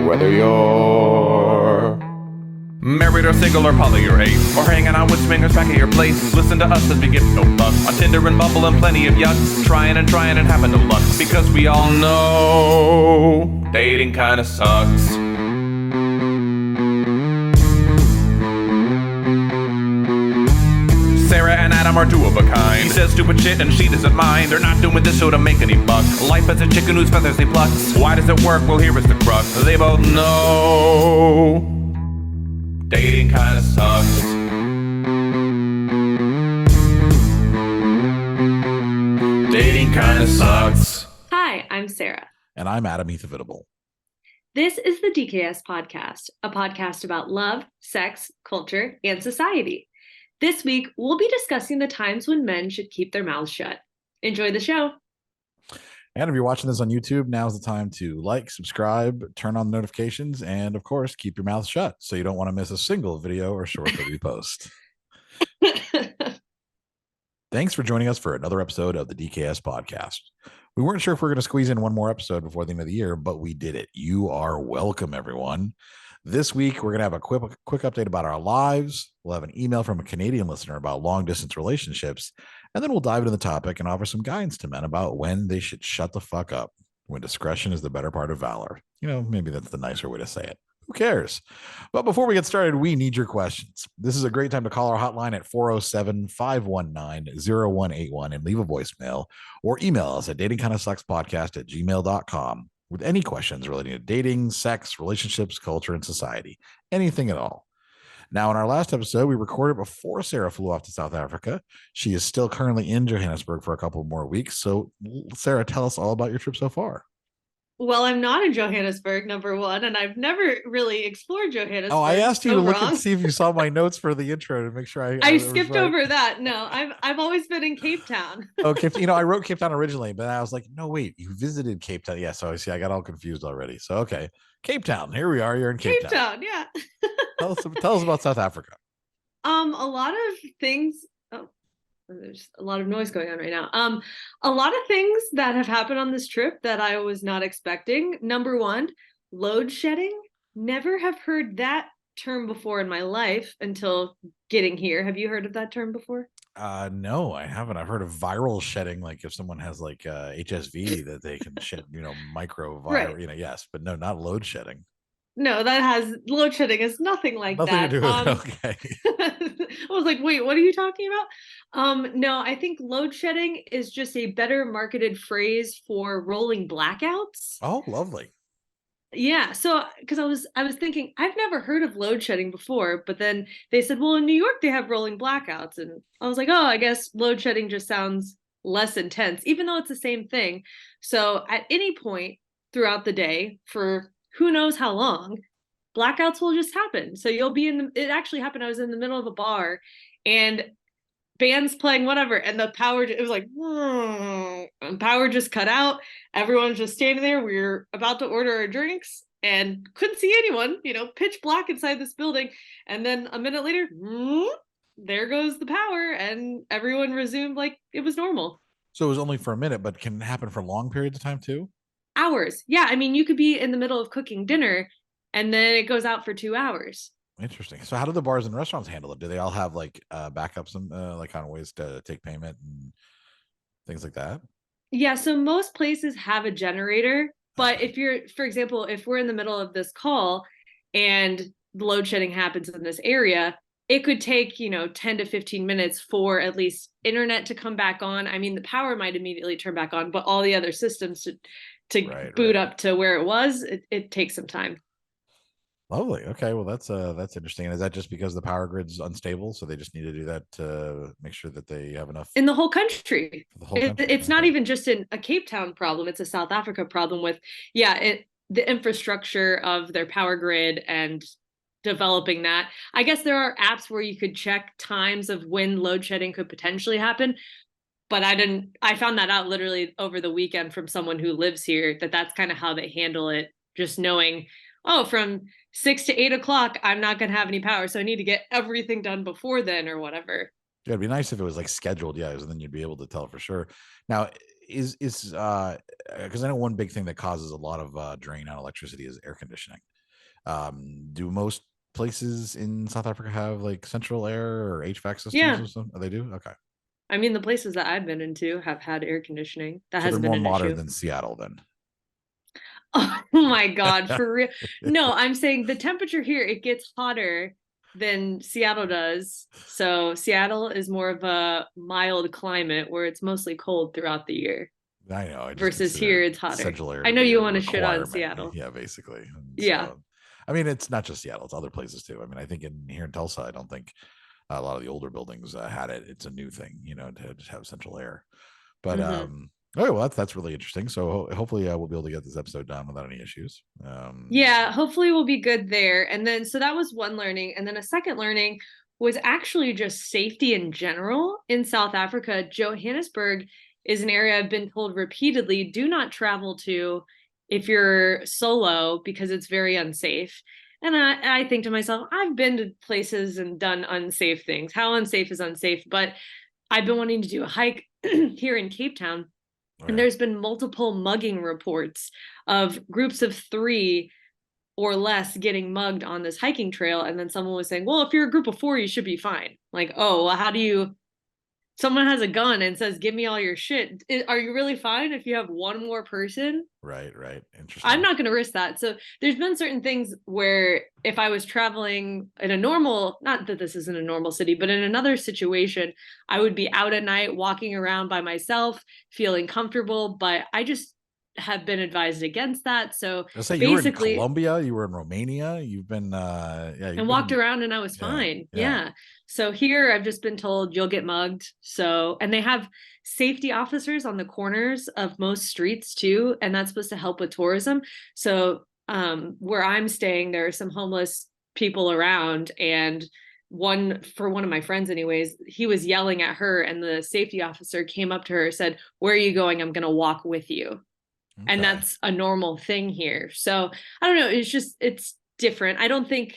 Whether you're married or single or poly or ace, or hanging out with swingers back at your place, listen to us as we give no fuck on Tinder and Bumble and plenty of yucks, trying and having no luck, because we all know dating kinda sucks. Sarah and Adam are two of a kind. He says stupid shit and she doesn't mind. They're not doing this show to make any buck. Life as a chicken whose feathers they pluck. Why does it work? Well, here is the crux. They both know dating kinda sucks. Dating kinda sucks. Hi, I'm Sarah. And I'm Adam Heath Avitable. This is the DKS Podcast, a podcast about love, sex, culture, and society. This week, we'll be discussing the times when men should keep their mouths shut. Enjoy the show. And if you're watching this on YouTube, now's the time to like, subscribe, turn on notifications, and of course, keep your mouth shut so you don't want to miss a single video or short that we post. Thanks for joining us for another episode of the DKS Podcast. We weren't sure if we were going to squeeze in one more episode before the end of the year, but we did it. You are welcome, everyone. This week, we're going to have a quick update about our lives. We'll have an email from a Canadian listener about long-distance relationships, and then we'll dive into the topic and offer some guidance to men about when they should shut the fuck up, when discretion is the better part of valor. You know, maybe that's the nicer way to say it. Who cares? But before we get started, we need your questions. This is a great time to call our hotline at 407-519-0181 and leave a voicemail, or email us at datingkindasuckspodcast@gmail.com with any questions relating to dating, sex, relationships, culture, and society. Anything at all. Now, in our last episode, we recorded before Sarah flew off to South Africa. She is still currently in Johannesburg for a couple more weeks. So, Sarah, tell us all about your trip so far. Well, I'm not in Johannesburg, number one, and I've never really explored Johannesburg. Oh, I asked you to look and see if you saw my notes for the intro to make sure I skipped over that. No, I've always been in Cape Town. Okay, I wrote Cape Town originally, but I was like, no, wait, you visited Cape Town. Yeah, so I see, I got all confused already. So, okay, Cape Town. Here we are. You're in Cape Town. Yeah. Tell us about South Africa. A lot of things. Oh, there's a lot of noise going on right now. A lot of things that have happened on this trip that I was not expecting. Number one, load shedding. Never have heard that term before in my life until getting here. Have you heard of that term before? No, I haven't. I've heard of viral shedding, like if someone has like HSV that they can shed, micro viral, right. Yes, but no, not load shedding. No, load shedding is nothing like nothing that. To do with okay. I was like, wait, what are you talking about? No, I think load shedding is just a better marketed phrase for rolling blackouts. Oh, lovely. Yeah, so because I was thinking I've never heard of load shedding before, but then they said, well, in New York they have rolling blackouts, and I was like, oh, I guess load shedding just sounds less intense, even though it's the same thing. So at any point throughout the day for who knows how long, blackouts will just happen. So you'll be it actually happened. I was in the middle of a bar and bands playing whatever, and the power, it was like, and power just cut out. Everyone's just standing there. We were about to order our drinks and couldn't see anyone, pitch black inside this building. And then a minute later, there goes the power, and everyone resumed like it was normal. So it was only for a minute, but can it happen for long periods of time too? Hours. Yeah. I mean, you could be in the middle of cooking dinner and then it goes out for 2 hours. Interesting. So how do the bars and restaurants handle it? Do they all have like backups and like kind of ways to take payment and things like that? Yeah. So most places have a generator, but if for example, if we're in the middle of this call and load shedding happens in this area, it could take, 10 to 15 minutes for at least internet to come back on. I mean, the power might immediately turn back on, but all the other systems to boot up to where it was, it takes some time. Lovely. Okay. Well, that's interesting. And is that just because the power grid's unstable? So they just need to do that to make sure that they have enough in the whole country. It's not okay. even just a Cape Town problem. It's a South Africa problem with, the infrastructure of their power grid and developing that. I guess there are apps where you could check times of when load shedding could potentially happen. But I found that out literally over the weekend from someone who lives here, that's kind of how they handle it. Just knowing, from 6 to 8 o'clock, I'm not going to have any power. So I need to get everything done before then or whatever. Yeah, it'd be nice if it was like scheduled. Yeah. Because then you'd be able to tell for sure. Now, because I know one big thing that causes a lot of drain on electricity is air conditioning. Do most places in South Africa have like central air or HVAC systems Yeah. or something? Oh, they do? Okay. I mean, the places that I've been into have had air conditioning. That So they're hasn't been more an modern issue. than Seattle then. Oh my God, for real. No, I'm saying the temperature here, it gets hotter than Seattle does. So Seattle is more of a mild climate where it's mostly cold throughout the year. I know. I just Versus here, consider it's hotter. central air I to know be you a want to shit on requirement. Seattle. Yeah, basically. And Yeah. so, I mean, it's not just Seattle; it's other places too. I mean, I think here in Tulsa, I don't think a lot of the older buildings had it. It's a new thing, to just have central air. But oh well, that's really interesting. So hopefully we'll be able to get this episode done without any issues. Yeah, hopefully we'll be good there. And then, so that was one learning. And then a second learning was actually just safety in general in South Africa. Johannesburg is an area I've been told repeatedly, do not travel to if you're solo because it's very unsafe. And I think to myself, I've been to places and done unsafe things. How unsafe is unsafe? But I've been wanting to do a hike here in Cape Town. And there's been multiple mugging reports of groups of 3 or less getting mugged on this hiking trail. And then someone was saying, well, if you're a group of 4, you should be fine. Like, oh, well, how do you, someone has a gun and says, give me all your shit. Are you really fine if you have one more person? Right. Interesting. I'm not going to risk that. So there's been certain things where if I was traveling in a normal, not that this isn't a normal city, but in another situation, I would be out at night walking around by myself, feeling comfortable. But I just have been advised against that. So basically, you were in Colombia, you were in Romania, you've been walked around and I was fine. Yeah. So here I've just been told you'll get mugged. So, and they have safety officers on the corners of most streets too, and that's supposed to help with tourism. So where I'm staying, there are some homeless people around, and one of my friends anyways, he was yelling at her, and the safety officer came up to her and said, where are you going? I'm gonna walk with you. Okay. And that's a normal thing here. So I don't know, it's different. I don't think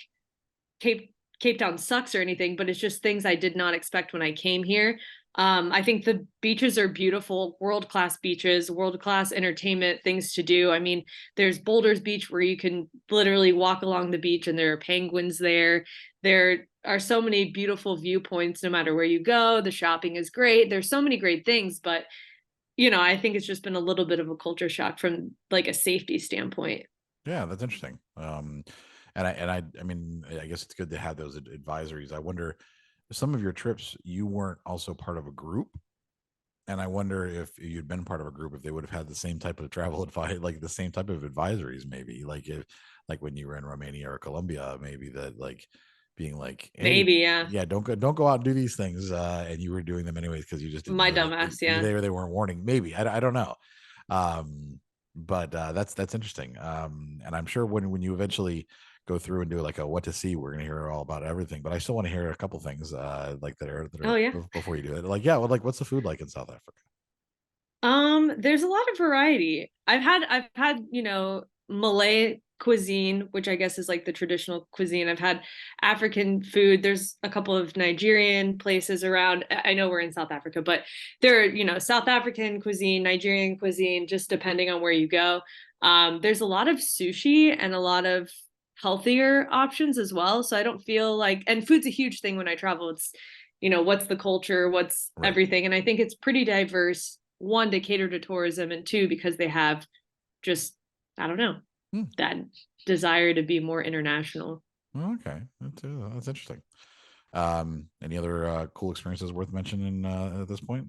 Cape Town sucks or anything, but it's just things I did not expect when I came here. I think the beaches are beautiful, world-class beaches, world-class entertainment, things to do. I mean, there's Boulders Beach where you can literally walk along the beach and there are penguins there. There are so many beautiful viewpoints no matter where you go. The shopping is great. There's so many great things, but I think it's just been a little bit of a culture shock from like a safety standpoint. Yeah, that's interesting. And I mean, I guess it's good to have those advisories. I wonder, some of your trips, you weren't also part of a group. And I wonder if you'd been part of a group, if they would have had the same type of travel advice, like the same type of advisories, maybe like when you were in Romania or Colombia, maybe that like being like, hey, maybe, yeah, don't go out and do these things. And you were doing them anyways, because you just didn't my dumbass. Yeah. They weren't warning. Maybe, I don't know. But that's interesting. And I'm sure when you eventually go through and do like a what to see, we're gonna hear all about everything. But I still want to hear a couple things like that are oh, yeah. before you do it. Like, yeah, well, like what's the food like in South Africa? There's a lot of variety. I've had Malay cuisine, which I guess is like the traditional cuisine. I've had African food. There's a couple of Nigerian places around. I know we're in South Africa, but there are, South African cuisine, Nigerian cuisine, just depending on where you go. There's a lot of sushi and a lot of healthier options as well. So I don't feel like, and food's a huge thing when I travel. It's, what's the culture, what's everything. And I think it's pretty diverse, 1, to cater to tourism, and 2, because they have just, I don't know, that desire to be more international. Okay, that's interesting. Any other cool experiences worth mentioning at this point?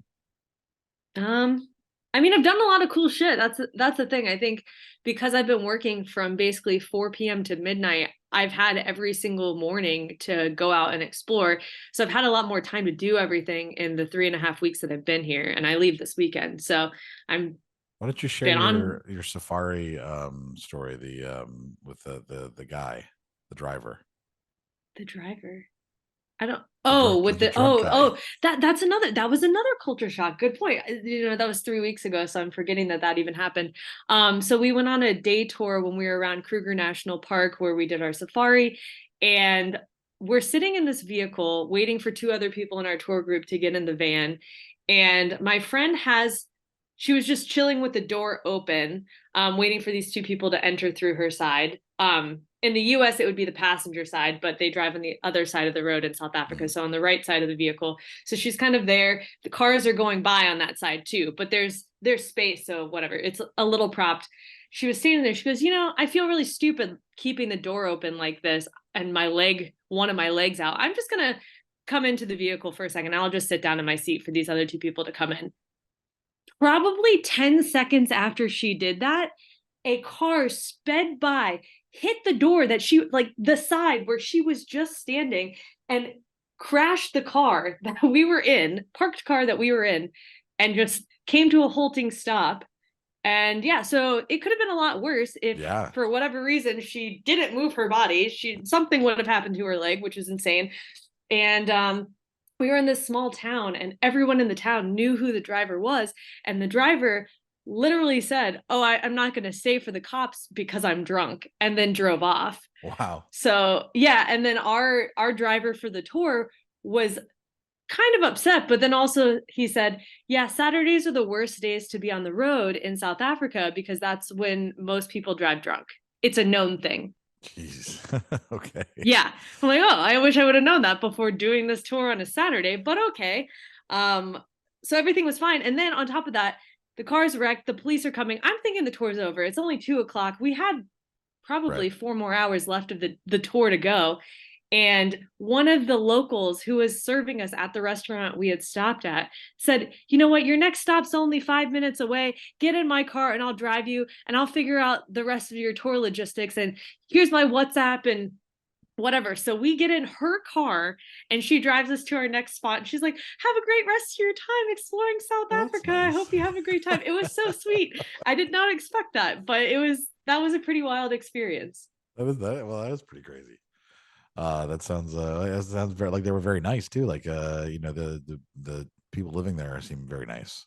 I mean, I've done a lot of cool shit. That's the thing. I think because I've been working from basically 4 p.m. to midnight, I've had every single morning to go out and explore. So I've had a lot more time to do everything in the 3.5 weeks that I've been here, and I leave this weekend. So why don't you share your safari story, with the guy, the driver? The driver. I don't. That was another culture shock. Good point. That was 3 weeks ago, so I'm forgetting that even happened. So we went on a day tour when we were around Kruger National Park, where we did our safari, and we're sitting in this vehicle waiting for 2 other people in our tour group to get in the van, and my friend she was just chilling with the door open, waiting for these 2 people to enter through her side. in the US, it would be the passenger side, but they drive on the other side of the road in South Africa. So on the right side of the vehicle. So she's kind of there. The cars are going by on that side too, but there's space. So whatever, it's a little propped. She was standing there. She goes, I feel really stupid keeping the door open like this and one of my legs out. I'm just going to come into the vehicle for a second. I'll just sit down in my seat for these other two people to come in. Probably 10 seconds after she did that, a car sped by, hit the door that the side where she was just standing, and crashed the car that we were in, parked car that we were in, and just came to a halting stop. And yeah, so it could have been a lot worse if for whatever reason she didn't move her body. Something would have happened to her leg, which is insane. And we were in this small town, and everyone in the town knew who the driver was. And the driver literally said, I'm not going to stay for the cops because I'm drunk, and then drove off. Wow. So yeah. And then our driver for the tour was kind of upset, but then also he said, yeah, Saturdays are the worst days to be on the road in South Africa because that's when most people drive drunk. It's a known thing. Jeez. Okay. Yeah. I'm like, I wish I would have known that before doing this tour on a Saturday, but okay. So everything was fine. And then on top of that, the car's wrecked. The police are coming. I'm thinking the tour's over. It's only 2:00. We had probably 4 more hours left of the tour to go. And one of the locals who was serving us at the restaurant we had stopped at said, you know what, your next stop's only 5 minutes away. Get in my car and I'll drive you and I'll figure out the rest of your tour logistics. And here's my WhatsApp and whatever. So we get in her car and she drives us to our next spot. And she's like, have a great rest of your time exploring South Africa. Nice. I hope you have a great time. It was so sweet. I did not expect that, but that was a pretty wild experience. Well, that was pretty crazy. That sounds very like they were very nice too. Like the people living there seem very nice.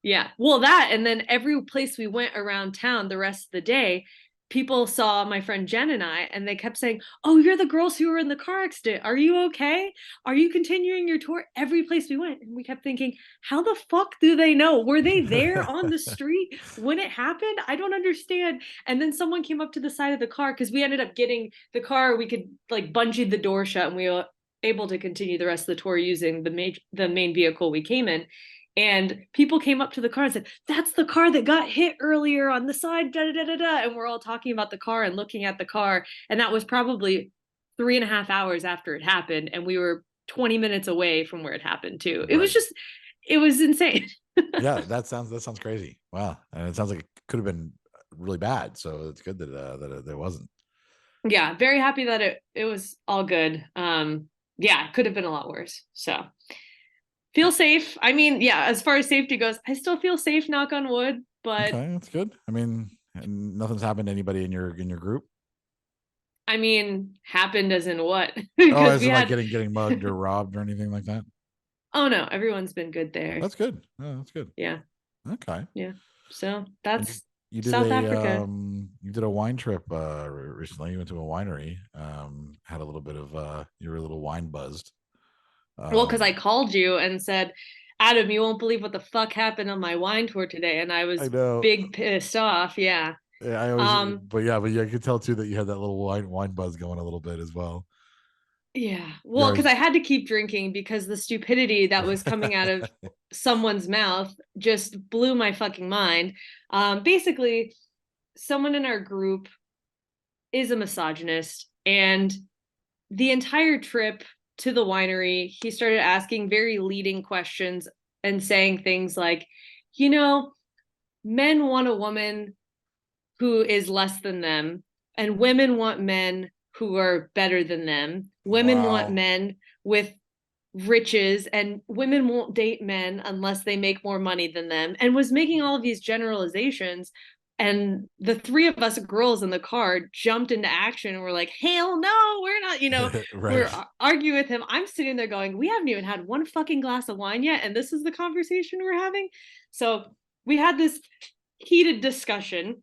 Yeah. Well, that, and then every place we went around town the rest of the day, people saw my friend Jen and I, and they kept saying, oh, you're the girls who were in the car accident. Are you okay? Are you continuing your tour? Every place we went. And we kept thinking, how the fuck do they know? Were they there on the street when it happened? I don't understand. And then someone came up to the side of the car because we ended up getting the car. We could bungee the door shut and we were able to continue the rest of the tour using the main vehicle we came in. And people came up to the car and said, that's the car that got hit earlier on the side, da, da, da, da. And we're all talking about the car and looking at the car. And that was probably 3.5 hours after it happened. And we were 20 minutes away from where it happened too. It was insane. Yeah, that sounds crazy. Wow. And it sounds like it could have been really bad. So it's good that it wasn't. Yeah. Very happy that it was all good. Yeah, it could have been a lot worse. So feel safe. I mean, yeah, as far as safety goes, I still feel safe, knock on wood, but okay, that's good. I mean, nothing's happened to anybody in your group. I mean, happened as in what? As in like getting mugged or robbed or anything like that? Oh no, everyone's been good there. That's good. Oh, that's good. Yeah. Okay. Yeah. So that's you did South Africa. You did a wine trip recently. You went to a winery. Had a little bit of you were a little wine buzzed. Well, because I called you and said, Adam, you won't believe what the fuck happened on my wine tour today. And I was big pissed off. Yeah. Yeah, I always, but I could tell too that you had that little wine buzz going a little bit as well. Yeah. Well, because I had to keep drinking because the stupidity that was coming out of someone's mouth just blew my fucking mind. Basically, someone in our group is a misogynist, and the entire trip to the winery, he started asking very leading questions and saying things like, men want a woman who is less than them, and women want men who are better than them. Women want men with riches, and women won't date men unless they make more money than them, and was making all of these generalizations. And the three of us girls in the car jumped into action and we're like, hell no, we're not, right. We're arguing with him. I'm sitting there going, we haven't even had one fucking glass of wine yet. And this is the conversation we're having. So we had this heated discussion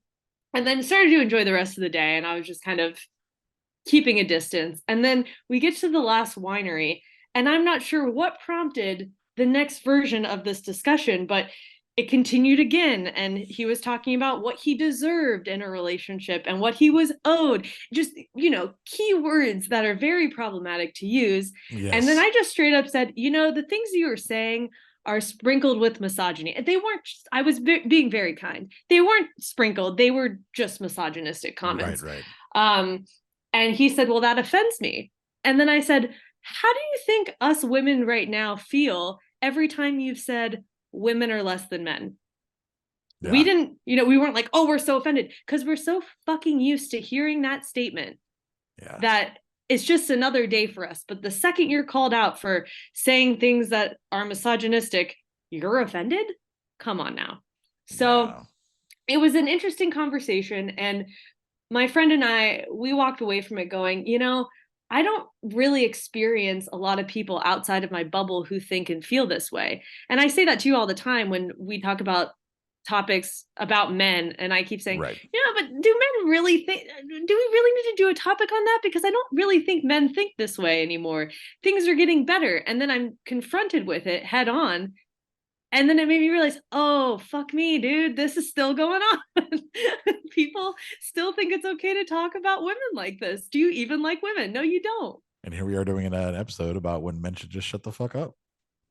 and then started to enjoy the rest of the day. And I was just kind of keeping a distance. And then we get to the last winery, and I'm not sure what prompted the next version of this discussion, but it continued again, and he was talking about what he deserved in a relationship and what he was owed, just, key words that are very problematic to use. Yes. And then I just straight up said, the things you were saying are sprinkled with misogyny. They weren't, I was being very kind. They weren't sprinkled. They were just misogynistic comments. Right. And he said, well, that offends me. And then I said, how do you think us women right now feel every time you've said women are less than men? Yeah. We didn't, we weren't like, oh, we're so offended, because we're so fucking used to hearing that statement that it's just another day for us. But the second you're called out for saying things that are misogynistic, you're offended? Come on now. So it was an interesting conversation. And my friend and I, we walked away from it going, I don't really experience a lot of people outside of my bubble who think and feel this way. And I say that to you all the time when we talk about topics about men, and I keep saying, but do men really think, do we really need to do a topic on that? Because I don't really think men think this way anymore. Things are getting better. And then I'm confronted with it head on. And then it made me realize, oh, fuck me, dude, this is still going on. People still think it's okay to talk about women like this. Do you even like women? No, you don't. And here we are doing an episode about when men should just shut the fuck up.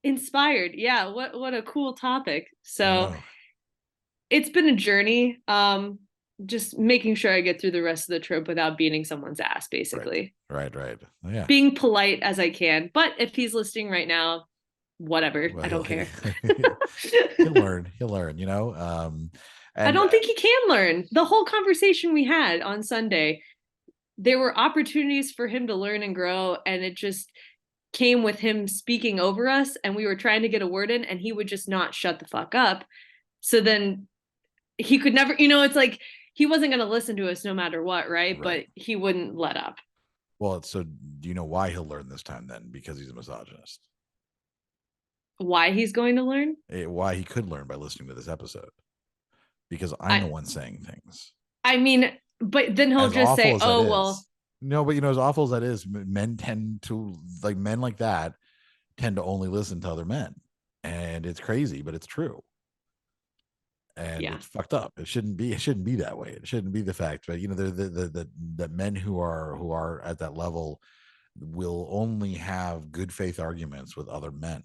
Inspired. Yeah. What a cool topic. So it's been a journey. Just making sure I get through the rest of the trip without beating someone's ass, basically. Right. Yeah. Being polite as I can. But if he's listening right now, whatever. Well, I don't care. He'll learn, I don't think he can learn. The whole conversation we had on Sunday, there were opportunities for him to learn and grow, and it just came with him speaking over us, and we were trying to get a word in, and he would just not shut the fuck up. So then he could never, it's like he wasn't going to listen to us no matter what, right? But he wouldn't let up. Well, so do you know why he'll learn this time then? Because he's a misogynist. Why he's going to learn? Why he could learn by listening to this episode. Because I'm the one saying things. I mean, but then he'll just say, oh, well. No, but as awful as that is, men tend to, men like that tend to only listen to other men. And it's crazy, but it's true. And it's fucked up. It shouldn't be that way. It shouldn't be the fact. But the men who are at that level will only have good faith arguments with other men,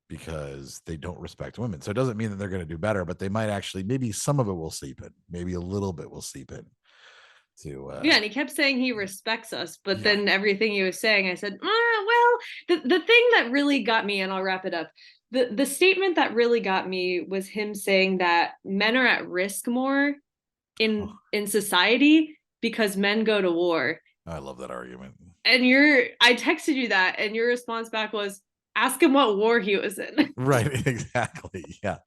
because they don't respect women. So it doesn't mean that they're going to do better, but they might actually, maybe some of it will seep in. Maybe a little bit will seep in. And he kept saying he respects us, but then everything he was saying, I said, well, the thing that really got me, and I'll wrap it up, the statement that really got me was him saying that men are at risk more in society because men go to war. I love that argument. And I texted you that, and your response back was, ask him what war he was in. Right, exactly. Yeah.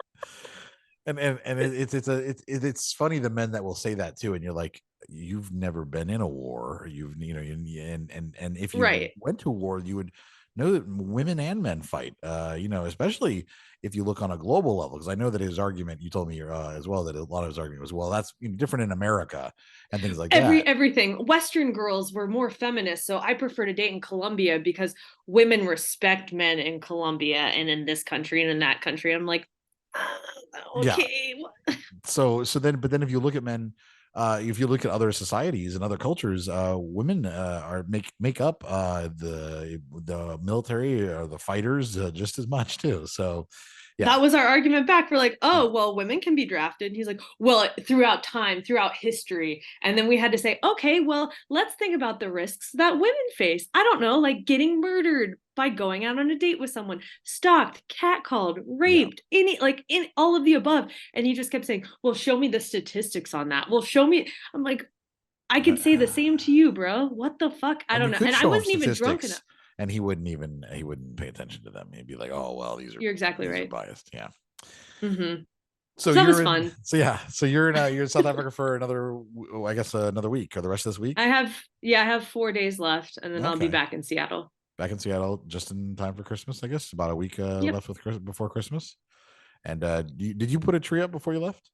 And it's funny, the men that will say that too, and you're like, you've never been in a war, and if you went to war, you would know that women and men fight, especially if you look on a global level. Because I know that his argument, you told me as well, that a lot of his argument was, well, that's different in America and things like that. Everything. Western girls were more feminist, so I prefer to date in Colombia because women respect men in Colombia and in this country and in that country. I'm like, okay. Yeah. So then if you look at men, if you look at other societies and other cultures, women make up the military or the fighters just as much too. So that was our argument back. We're like, oh, well, women can be drafted. And he's like, well, throughout time, throughout history. And then we had to say, okay, well, let's think about the risks that women face. I don't know, like getting murdered by going out on a date with someone, stalked, catcalled, raped, in all of the above. And he just kept saying, well, show me the statistics on that. Well, show me. I'm like, I could say the same to you, bro. What the fuck? I don't know. And I wasn't even drunk enough. And he wouldn't pay attention to them. He'd be like, oh, well, you're exactly right. Biased. Yeah. Mm-hmm. So that was fun. So you're in South Africa for another week, or the rest of this week. I have 4 days left, and then I'll be back in Seattle. Back in Seattle just in time for Christmas, I guess. About a week left before Christmas. And did you put a tree up before you left?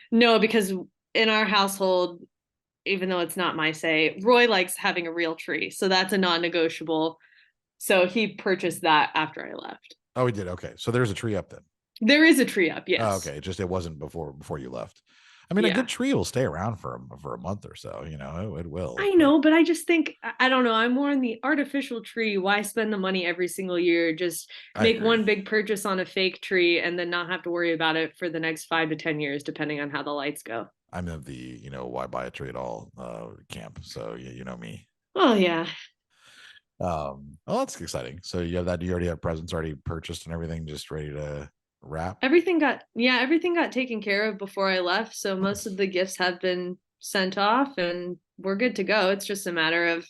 No, because in our household, even though it's not my say, Roy likes having a real tree. So that's a non-negotiable. So he purchased that after I left. Oh, he did. Okay. So there's a tree up then. There is a tree up, yes. Oh, okay, just it wasn't before you left. I mean, a Yeah. good tree will stay around for a month or so. You know, it will. I know, but I just think, I don't know. I'm more on the artificial tree. Why spend the money every single year? Just I make agree. one big purchase on a fake tree and then not have to worry about it for the next 5 to 10 years, depending on how the lights go. I'm of the, why buy a tree at all camp. So you know me. Oh yeah. Well, that's exciting. So you have that. You already have presents already purchased and everything, just ready to wrap. Everything got taken care of before I left. So most of the gifts have been sent off and we're good to go. It's just a matter of,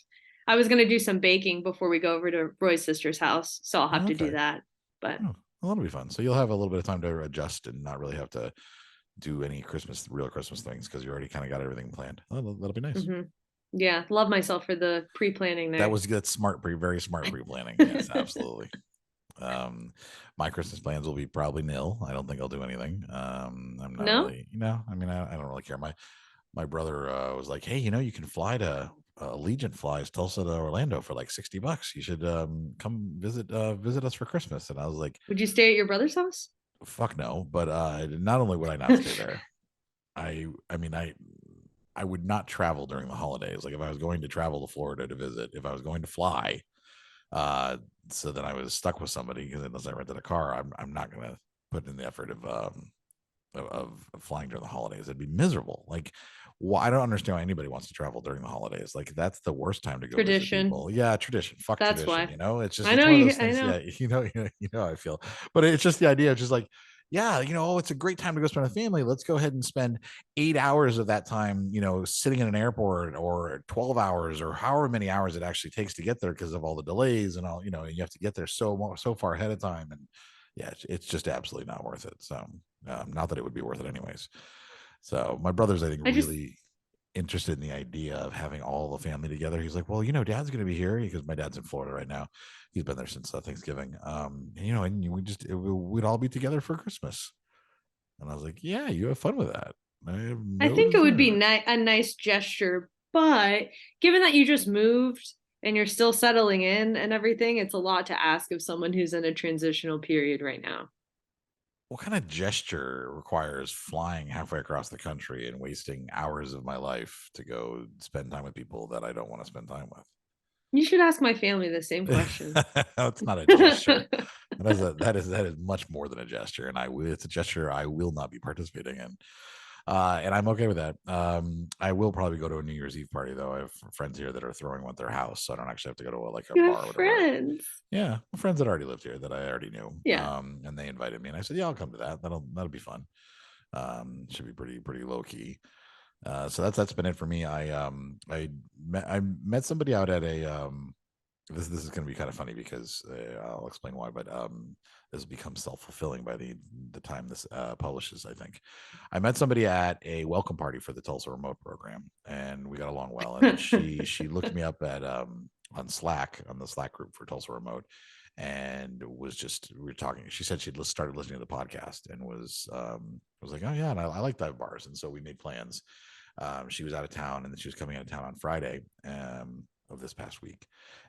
I was going to do some baking before we go over to Roy's sister's house. So I'll have to do that. But well, that'll be fun. So you'll have a little bit of time to adjust and not really have to do any real Christmas things because you already kind of got everything planned. That'll be nice. Mm-hmm. Yeah, love myself for the pre-planning there. That's smart, very smart pre-planning. Yes, absolutely. My Christmas plans will be probably nil. I don't think I'll do anything. I'm not really, I mean, I don't really care. My brother was like, hey, you can fly to Allegiant flies Tulsa to Orlando for like $60. You should come visit us for Christmas. And I was like, would you stay at your brother's house? Fuck no. But not only would I not stay there, I mean, I would not travel during the holidays. Like if I was going to travel to Florida to visit, if I was going to fly, so that I was stuck with somebody, because unless I rented a car, I'm not going to put in the effort of flying during the holidays. It'd be miserable. Like, well, I don't understand why anybody wants to travel during the holidays. Like that's the worst time to go visit people. Yeah, tradition. Fuck that's tradition. Why. It's just I know one of you. those things. I know. Yeah, you know how I feel. But it's just the idea of just like, yeah, it's a great time to go spend with family. Let's go ahead and spend 8 hours of that time, sitting in an airport, or 12 hours, or however many hours it actually takes to get there because of all the delays and all, and you have to get there so far ahead of time. And yeah, it's just absolutely not worth it. So not that it would be worth it anyways. So my brother's, I think, really interested in the idea of having all the family together. He's like, well, Dad's going to be here because my dad's in Florida right now. He's been there since Thanksgiving. And we'd all be together for Christmas. And I was like, yeah, you have fun with that. I think it would be a nice gesture, but given that you just moved and you're still settling in and everything, it's a lot to ask of someone who's in a transitional period right now. What kind of gesture requires flying halfway across the country and wasting hours of my life to go spend time with people that I don't want to spend time with? You should ask my family the same question. It's not a gesture. That is much more than a gesture, and it's a gesture I will not be participating in. And I'm okay with that. I will probably go to a New Year's Eve party though. I have friends here that are throwing one at their house, so I don't actually have to go to a bar. Or friends. Yeah, friends that already lived here that I already knew. Yeah. And they invited me, and I said, yeah, I'll come to that. That'll be fun. Should be pretty low key. So that's been it for me. I met somebody out at a this is going to be kind of funny because I'll explain why, but this becomes self-fulfilling by the time this publishes. I think I met somebody at a welcome party for the Tulsa Remote program, and we got along well. And she looked me up at on Slack, on the Slack group for Tulsa Remote, and we were talking. She said she'd started listening to the podcast and was like, oh yeah, and I like dive bars, and so we made plans. She was out of town, and then she was coming out of town on Friday of this past week,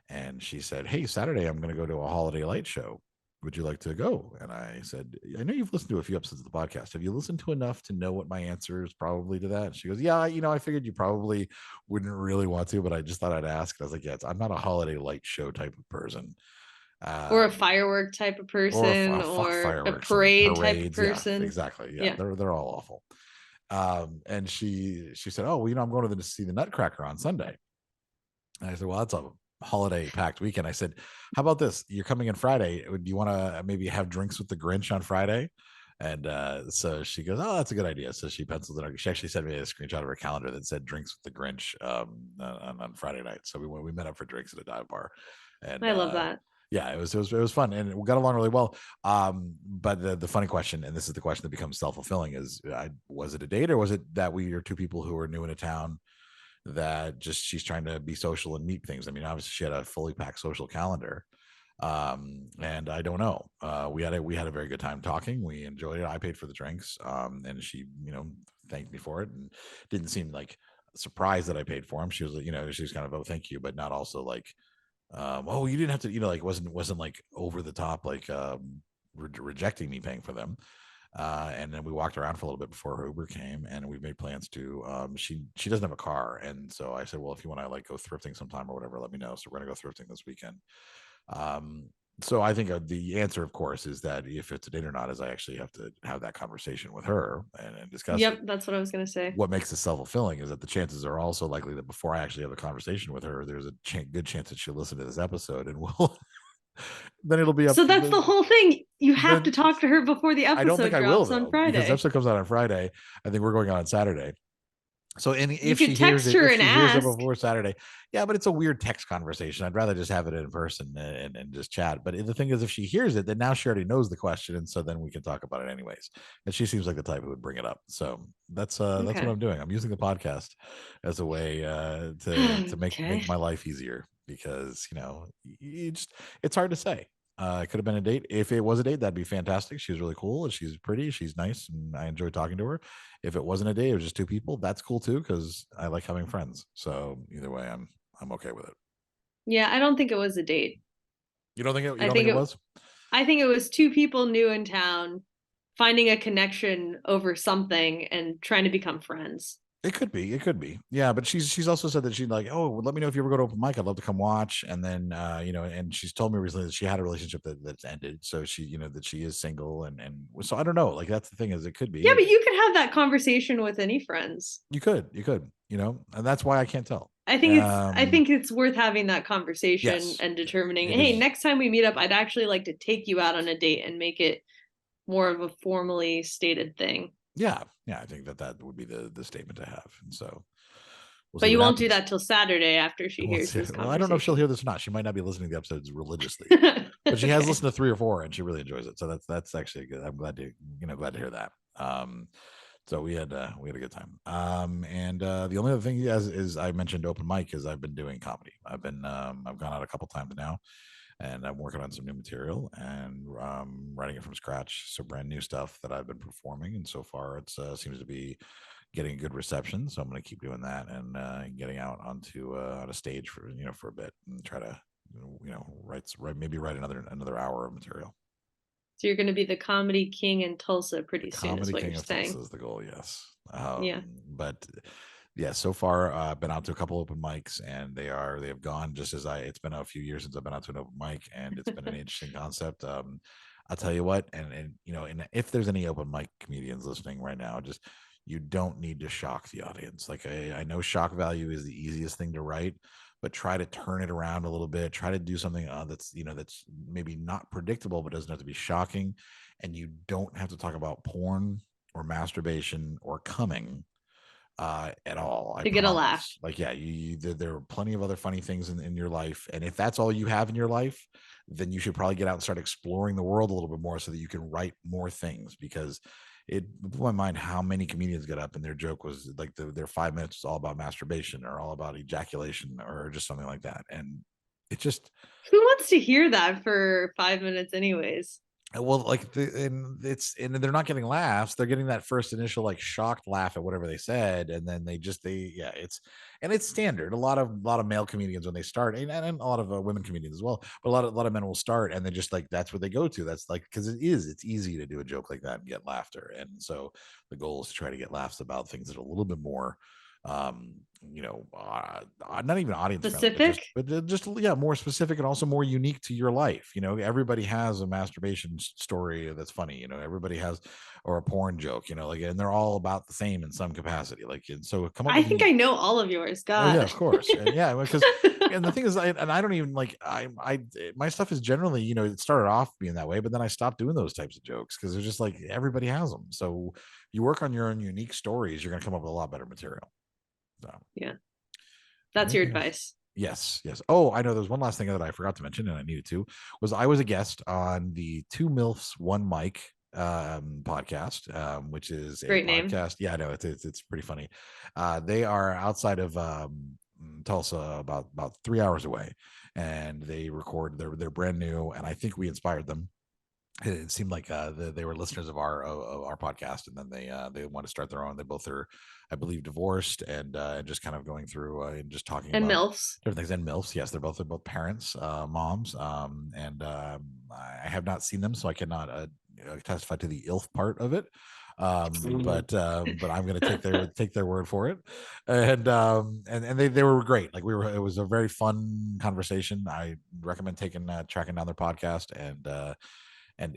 and she said, hey, Saturday I'm going to go to a holiday light show. Would you like to go? And I said, I know you've listened to a few episodes of the podcast. Have you listened to enough to know what my answer is probably to that? And she goes, yeah, I figured you probably wouldn't really want to, but I just thought I'd ask. And I was like, yeah, I'm not a holiday light show type of person. Or a firework type of person, or a parade type of person. Yeah, exactly. Yeah. They're all awful. And she said, oh, well, I'm going to see the Nutcracker on Sunday. And I said, well, that's a holiday packed weekend. I said, how about this? You're coming in Friday. Do you want to maybe have drinks with the Grinch on Friday? And so she goes, oh, that's a good idea. So she penciled it out. She actually sent me a screenshot of her calendar that said drinks with the Grinch on Friday night. So we met up for drinks at a dive bar. And I love that. Yeah, it was fun, and we got along really well. But the funny question, and this is the question that becomes self-fulfilling, is was it a date, or was it that we are two people who are new in a town that just she's trying to be social and meet things? I mean, obviously she had a fully packed social calendar, and I don't know. We had a very good time talking. We enjoyed it. I paid for the drinks, and she thanked me for it, and didn't seem like surprised that I paid for them. She was she was kind of, oh, thank you, but not also like, oh, you didn't have to, like wasn't like over the top, like rejecting me paying for them. And then we walked around for a little bit before her Uber came, and we made plans to. She doesn't have a car, and so I said, well, if you want to like go thrifting sometime or whatever, let me know. So we're gonna go thrifting this weekend. So I think the answer, of course, is that if it's a date or not, is I actually have to have that conversation with her and discuss. Yep, it. that's what I was gonna say. What makes it self-fulfilling is that the chances are also likely that before I actually have a conversation with her, there's a good chance that she'll listen to this episode, and we'll then it'll be up. So that's the whole thing. You have to talk to her before the I don't episode think I will drops on though, Friday. because the episode comes out on Friday. I think we're going on Saturday. So if could she text hears her it, if and she hears it ask. before Saturday, yeah, but it's a weird text conversation. I'd rather just have it in person and just chat. But the thing is, if she hears it, then now she already knows the question, and so then we can talk about it anyways. And she seems like the type who would bring it up. So that's what I'm doing. I'm using the podcast as a way to make my life easier, because it's hard to say. It could have been a date. If it was a date, that'd be fantastic. She's really cool and she's pretty. She's nice, and I enjoy talking to her. If it wasn't a date, it was just two people. That's cool too, because I like having friends. So either way, I'm okay with it. Yeah, I don't think it was a date. You don't think it was? I think it was two people new in town finding a connection over something and trying to become friends. It could be. Yeah, but she's also said that she'd like, oh, let me know if you ever go to open mic. I'd love to come watch. And then and she's told me recently that she had a relationship that's ended. So she, that she is single, and so I don't know. Like, that's the thing, is it could be. Yeah, but you could have that conversation with any friends. You could, and that's why I can't tell. I think it's worth having that conversation and determining, hey, next time we meet up, I'd actually like to take you out on a date and make it more of a formally stated thing. Yeah, I think that would be the statement to have. And so but you won't do that till Saturday after she hears this conversation. Well, I don't know if she'll hear this or not. She might not be listening to the episodes religiously, but she has listened to 3 or 4 and she really enjoys it. So that's actually good. I'm glad to hear that. So we had a good time. And the only other thing is I mentioned open mic, is I've been doing comedy. I've gone out a couple times now, and I'm working on some new material and writing it from scratch. So brand new stuff that I've been performing. And so far it seems to be getting good reception. So I'm going to keep doing that and getting out onto on a stage for a bit, and try to, write another hour of material. So you're going to be the comedy king in Tulsa pretty soon, is what you're saying. Tulsa is the goal, yes. Yeah. But yeah, so far I've been out to a couple open mics, and they have gone just as it's been a few years since I've been out to an open mic, and it's been an interesting concept. I'll tell you what, and if there's any open mic comedians listening right now, just, you don't need to shock the audience. Like, I know shock value is the easiest thing to write, but try to turn it around a little bit. Try to do something that's maybe not predictable, but doesn't have to be shocking. And you don't have to talk about porn or masturbation or coming at all. To get a laugh. Like, yeah, there are plenty of other funny things in your life. And if that's all you have in your life, then you should probably get out and start exploring the world a little bit more, so that you can write more things. Because it blew my mind how many comedians get up and their joke was like their 5 minutes was all about masturbation or all about ejaculation or just something like that. And it just, who wants to hear that for 5 minutes anyways? Well, like, and they're not getting laughs. They're getting that first initial like shocked laugh at whatever they said, and then it's standard. A lot of male comedians when they start, and a lot of women comedians as well, but a lot of men will start, and they just like, that's what they go to. That's like, because it's easy to do a joke like that and get laughter, and so the goal is to try to get laughs about things that are a little bit more not even audience specific, but just more specific, and also more unique to your life. Everybody has a masturbation story that's funny. Everybody has, or a porn joke, and they're all about the same in some capacity. Like, and so come up. I think I know all of yours. God. Oh, yeah, of course. And yeah, because and the thing is, I don't even like, my stuff is generally, it started off being that way, but then I stopped doing those types of jokes because they're just like, everybody has them. So you work on your own unique stories, you're going to come up with a lot better material. So yeah, that's your advice. Yes. Oh, I know there's one last thing that I forgot to mention, and I needed to, was I was a guest on the 2 MILFs 1 Mic podcast, which is great a name. Podcast. Yeah, I know it's pretty funny. They are outside of Tulsa, about 3 hours away, and they record. They're brand new, and I think we inspired them. It seemed like they were listeners of our podcast, and then they want to start their own. They both are, I believe, divorced and just kind of going through and just talking And about MILFs. different things. And MILFs, yes, they're both parents, moms, and I have not seen them, so I cannot testify to the ILF part of it. But I'm going to take their word for it, and they were great. Like it was a very fun conversation. I recommend tracking down their podcast and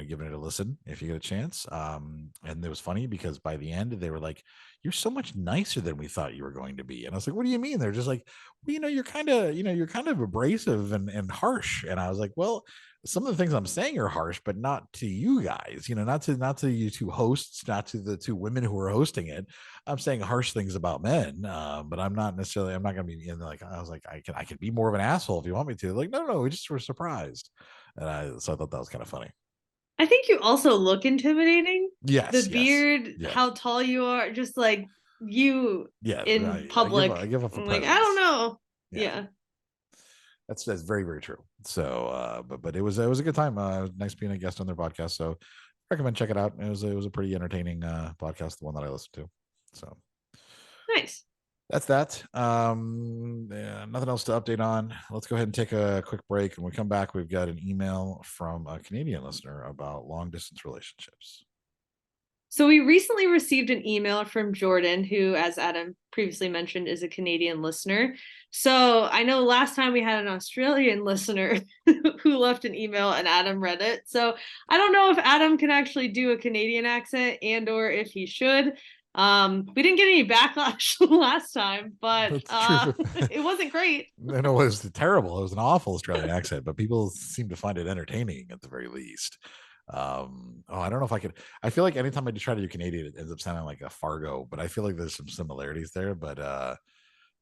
giving it a listen if you get a chance. And it was funny because by the end they were like, "You're so much nicer than we thought you were going to be." And I was like, "What do you mean?" They're just like, "Well, you're kind of abrasive and harsh." And I was like, "Well, some of the things I'm saying are harsh, but not to you guys, not to you two hosts, not to the two women who are hosting it. I'm saying harsh things about men, but I'm not going to be in like." I was like, I can be more of an asshole if you want me to. Like, no, we just were surprised. And so I thought that was kind of funny. I think you also look intimidating. Yes. The beard, yes. how tall you are, just like you in public. I give up I'm like, I don't know. Yeah. That's very, very true. So, but it was a good time. Nice being a guest on their podcast. So, recommend check it out. It was a pretty entertaining podcast, the one that I listened to. So, nice. That's that. Nothing else to update on. Let's go ahead and take a quick break. And when we come back, we've got an email from a Canadian listener about long distance relationships. So we recently received an email from Jordan, who, as Adam previously mentioned, is a Canadian listener. So I know last time we had an Australian listener who left an email and Adam read it. So I don't know if Adam can actually do a Canadian accent and or if he should. We didn't get any backlash last time, but it wasn't great. No, it was terrible. It was an awful Australian accent, but people seem to find it entertaining at the very least. I don't know if I could. I feel like anytime I try to do Canadian, it ends up sounding like a Fargo, but I feel like there's some similarities there. But all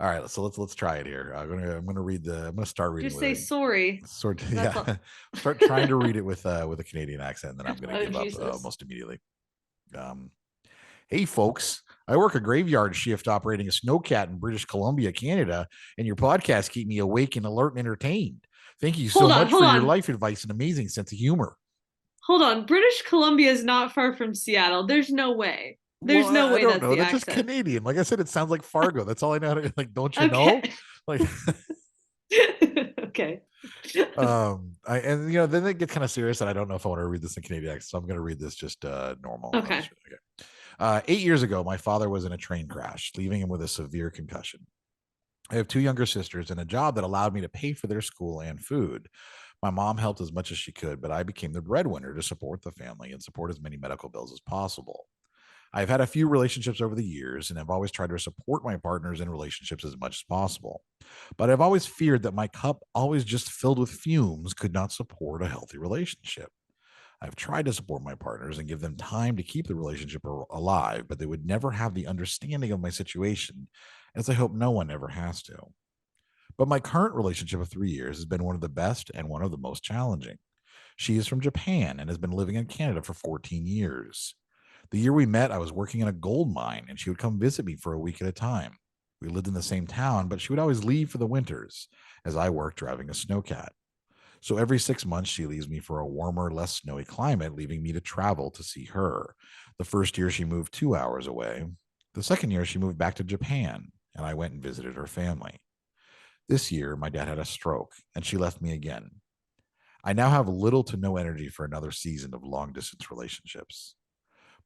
right, so let's try it here. I'm gonna start reading. Just say sorry. Start trying to read it with a Canadian accent, and then I'm gonna give up almost immediately. Hey folks, I work a graveyard shift operating a snowcat in British Columbia, Canada, and your podcast keep me awake and alert and entertained. Thank you so much for your life advice and amazing sense of humor. Hold on, British Columbia is not far from Seattle. There's no way. There's no way that's the accent. That's just Canadian. Like I said, it sounds like Fargo. That's all I know. Like, don't you know? Like, okay. Then they get kind of serious, and I don't know if I want to read this in Canadian accent, so I'm going to read this just normal. Okay. 8 years ago, my father was in a train crash, leaving him with a severe concussion. I have two younger sisters and a job that allowed me to pay for their school and food. My mom helped as much as she could, but I became the breadwinner to support the family and support as many medical bills as possible. I've had a few relationships over the years and have always tried to support my partners in relationships as much as possible. But I've always feared that my cup, always just filled with fumes, could not support a healthy relationship. I've tried to support my partners and give them time to keep the relationship alive, but they would never have the understanding of my situation, as I hope no one ever has to. But my current relationship of 3 years has been one of the best and one of the most challenging. She is from Japan and has been living in Canada for 14 years. The year we met, I was working in a gold mine, and she would come visit me for a week at a time. We lived in the same town, but she would always leave for the winters, as I worked driving a snowcat. So every 6 months, she leaves me for a warmer, less snowy climate, leaving me to travel to see her. The first year, she moved 2 hours away. The second year, she moved back to Japan, and I went and visited her family. This year, my dad had a stroke, and she left me again. I now have little to no energy for another season of long-distance relationships.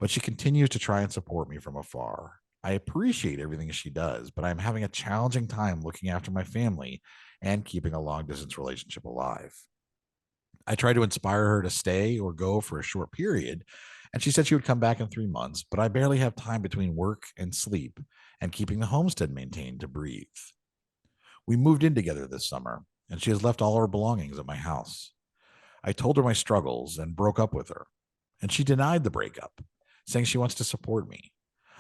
But she continues to try and support me from afar. I appreciate everything she does, but I'm having a challenging time looking after my family and keeping a long-distance relationship alive. I tried to inspire her to stay or go for a short period, and she said she would come back in 3 months, but I barely have time between work and sleep and keeping the homestead maintained to breathe. We moved in together this summer, and she has left all her belongings at my house. I told her my struggles and broke up with her, and she denied the breakup, saying she wants to support me.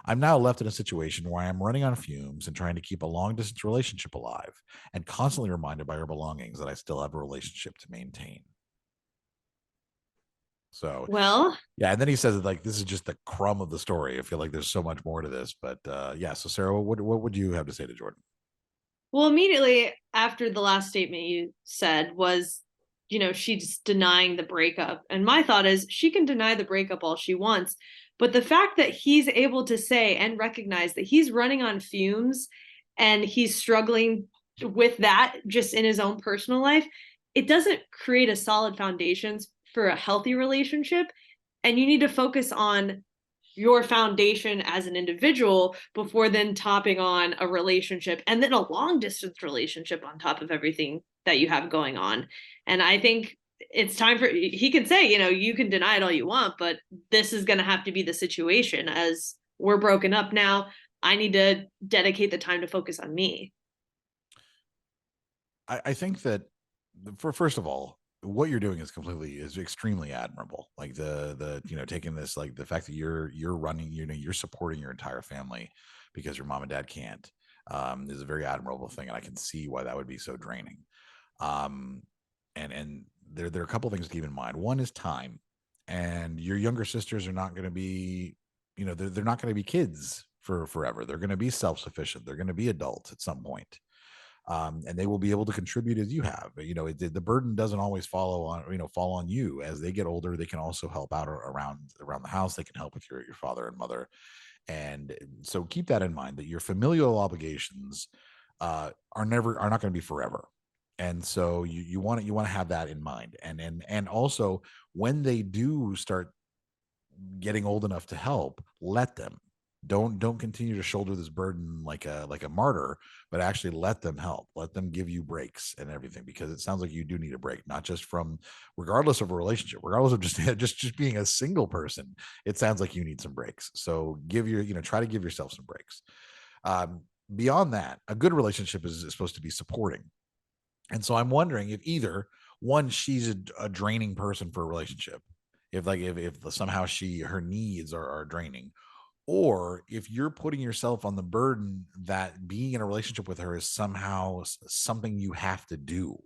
I'm now left in a situation where I am running on fumes and trying to keep a long-distance relationship alive and constantly reminded by her belongings that I still have a relationship to maintain. So, well, yeah. And then he says that, like, this is just the crumb of the story. I feel like there's so much more to this, but yeah. So Sarah, what would you have to say to Jordan? Well, immediately after the last statement you said was, she's denying the breakup. And my thought is she can deny the breakup all she wants, But the fact that he's able to say and recognize that he's running on fumes and he's struggling with that just in his own personal life, it doesn't create a solid foundation for a healthy relationship. And you need to focus on your foundation as an individual before then topping on a relationship and then a long distance relationship on top of everything that you have going on. And I think it's time for, he can say, you know, you can deny it all you want, but this is going to have to be the situation. As we're broken up now, I need to dedicate the time to focus on me. I think that first of all, what you're doing is extremely admirable. Like the you know, taking this, like the fact that you're running, you know, you're supporting your entire family because your mom and dad can't, is a very admirable thing, and I can see why that would be so draining. And there are a couple of things to keep in mind. One is time, and your younger sisters are not going to be, you know, they're not going to be kids for forever. They're going to be self-sufficient. They're going to be adults at some point. And they will be able to contribute as you have. You know, the burden doesn't always fall on you. As they get older, they can also help out around the house. They can help with your father and mother. And so keep that in mind, that your familial obligations are not going to be forever. And so you want to have that in mind. And also, when they do start getting old enough to help, let them. Don't continue to shoulder this burden like a martyr, but actually let them help. Let them give you breaks and everything, because it sounds like you do need a break, not just from, regardless of a relationship, regardless of just being a single person. It sounds like you need some breaks. So try to give yourself some breaks. Beyond that, a good relationship is supposed to be supporting. And so I'm wondering if either one, she's a draining person for a relationship, if somehow her needs are draining, or if you're putting yourself on the burden that being in a relationship with her is somehow something you have to do.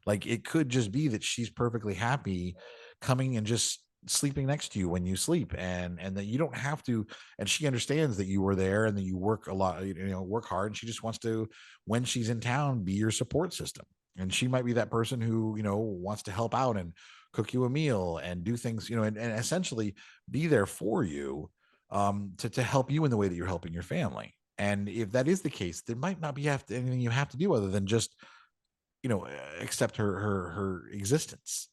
Like, it could just be that she's perfectly happy coming and just sleeping next to you when you sleep, and that you don't have to, and she understands that you were there and that you work a lot, work hard, and she just wants to, when she's in town, be your support system. And she might be that person who, wants to help out and cook you a meal and do things, and essentially be there for you, to help you in the way that you're helping your family. And if that is the case, there might not be anything you have to do other than just, accept her existence.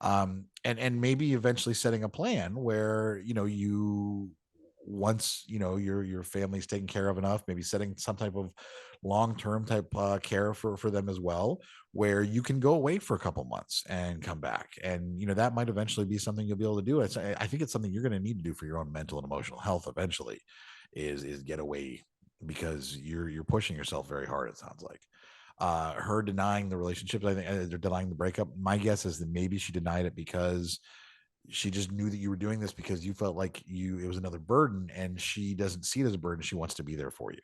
And maybe eventually setting a plan where, you, once, your family's taken care of enough, maybe setting some type of long-term type care for them as well, where you can go away for a couple months and come back. And, that might eventually be something you'll be able to do. I think it's something you're going to need to do for your own mental and emotional health eventually, is get away, because you're pushing yourself very hard, it sounds like. Her denying the relationships, I think, they're denying the breakup. My guess is that maybe she denied it because she just knew that you were doing this because you felt like it was another burden, and she doesn't see it as a burden. She wants to be there for you.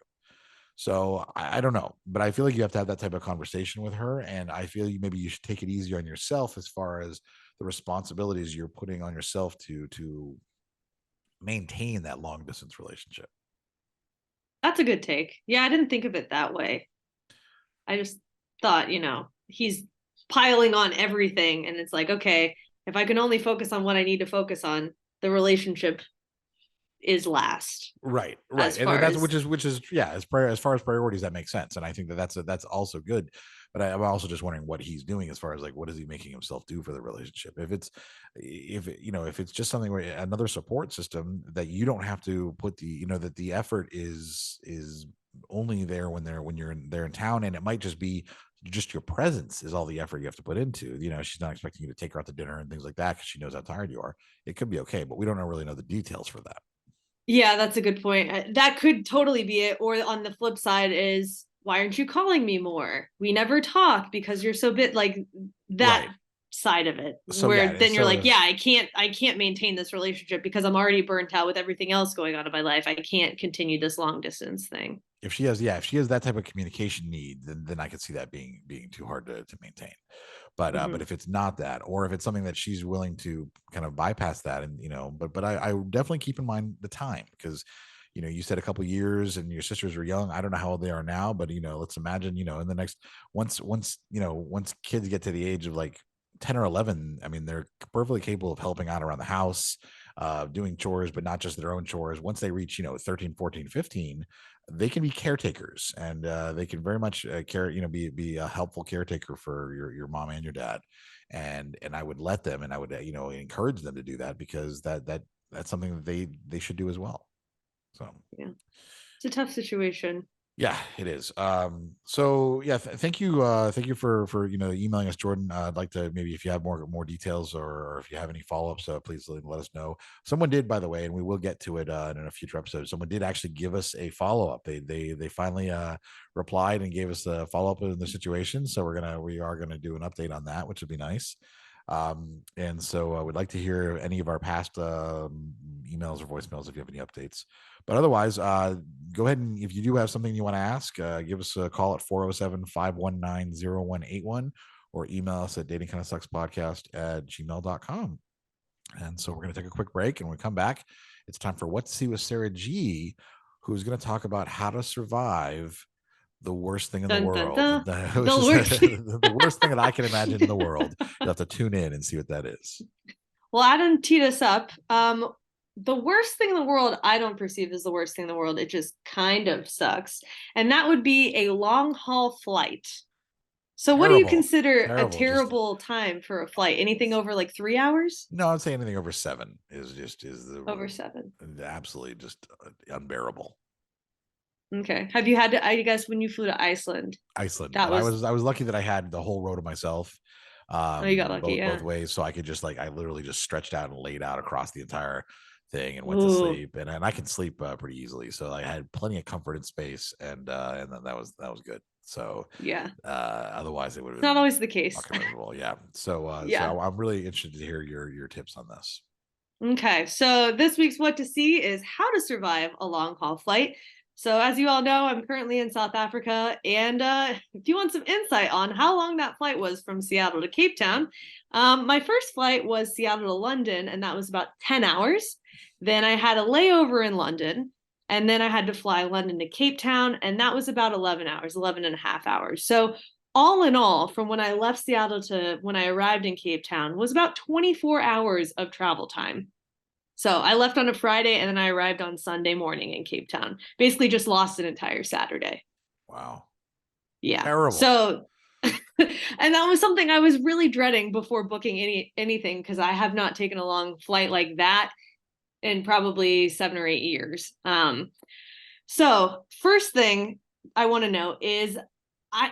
So I don't know, but I feel like you have to have that type of conversation with her. And I feel maybe you should take it easier on yourself as far as the responsibilities you're putting on yourself to maintain that long distance relationship. That's a good take. Yeah, I didn't think of it that way. I just thought, he's piling on everything, and it's like, okay, if I can only focus on what I need to focus on, the relationship is last. Right. And that's which is yeah, as far as priorities, that makes sense. And I think that's also good. But I'm also just wondering what he's doing as far as, like, what is he making himself do for the relationship? If it's just something where another support system that you don't have to put that the effort is only there when you're there in town, and it might just be just your presence is all the effort you have to put into. She's not expecting you to take her out to dinner and things like that because she knows how tired you are. It could be okay, but we don't really know the details for that. Yeah, that's a good point. That could totally be it. Or on the flip side is, why aren't you calling me more? We never talk because you're so like that. Right. Side of it, so, where then you're like, yeah, I can't maintain this relationship because I'm already burnt out with everything else going on in my life. I can't continue this long distance thing. If she has that type of communication need, then I could see that being too hard to maintain. But but if it's not that, or if it's something that she's willing to kind of bypass that, and but I definitely keep in mind the time, because you said a couple of years and your sisters were young. I don't know how old they are now, but let's imagine in the next once kids get to the age of like 10 or 11, I mean, they're perfectly capable of helping out around the house, doing chores, but not just their own chores. Once they reach, 13, 14, 15, they can be caretakers, and they can very much be a helpful caretaker for your mom and your dad. And I would let them, and I would, encourage them to do that, because that's something that they should do as well. So yeah, it's a tough situation. Yeah, it is. So yeah, thank you for emailing us, Jordan. I'd like to, maybe if you have more details, or if you have any follow-ups, please let us know. Someone did, by the way, and we will get to it in a future episode. Someone did actually give us a follow-up. They finally replied and gave us a follow-up in the situation. So we are gonna do an update on that, which would be nice. And so I would like to hear any of our past emails or voicemails if you have any updates. But otherwise, go ahead, and if you do have something you want to ask, give us a call at 407-519-0181, or email us at datingkindofsuckspodcast@gmail.com. And so we're going to take a quick break, and when we come back, it's time for What to See with Sarah G, who's going to talk about how to survive the worst thing in the world. The worst thing that I can imagine in the world. You'll have to tune in and see what that is. Well, Adam teed us up. The worst thing in the world, I don't perceive as the worst thing in the world. It just kind of sucks. And that would be a long haul flight. So what do you consider a terrible time for a flight? Anything over like 3 hours? No, I'd say anything over 7 is over 7. Absolutely just unbearable. Okay. Have you had to, I guess, when you flew to Iceland? I was lucky that I had the whole row to myself. You got lucky, both ways. So I could just I literally just stretched out and laid out across the entire thing and went Ooh. to sleep. And I can sleep pretty easily. So I had plenty of comfort and space, and then that was good. So yeah. Otherwise it would have been not always the case. Yeah. So I'm really interested to hear your tips on this. Okay. So this week's What to See is how to survive a long haul flight. So as you all know, I'm currently in South Africa, and if you want some insight on how long that flight was from Seattle to Cape Town, my first flight was Seattle to London, and that was about 10 hours. Then I had a layover in London, and then I had to fly London to Cape Town, and that was about 11 hours, 11 and a half hours. So all in all, from when I left Seattle to when I arrived in Cape Town was about 24 hours of travel time. So I left on a Friday, and then I arrived on Sunday morning in Cape Town. Basically just lost an entire Saturday. Wow. Yeah. Terrible. So, and that was something I was really dreading before booking anything, because I have not taken a long flight like that in probably 7 or 8 years. So first thing I want to know is,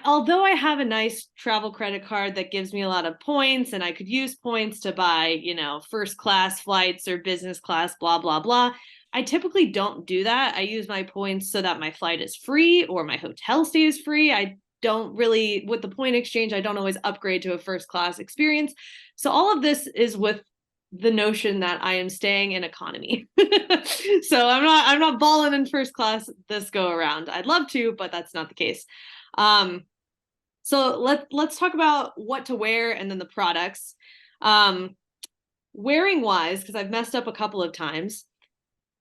although I have a nice travel credit card that gives me a lot of points, and I could use points to buy, first class flights or business class, blah, blah, blah. I typically don't do that. I use my points so that my flight is free or my hotel stay is free. I don't really, with the point exchange, I don't always upgrade to a first class experience. So all of this is with the notion that I am staying in economy. So I'm not balling in first class this go around. I'd love to, but that's not the case. So let's talk about what to wear and then the products. Wearing wise, because I've messed up a couple of times,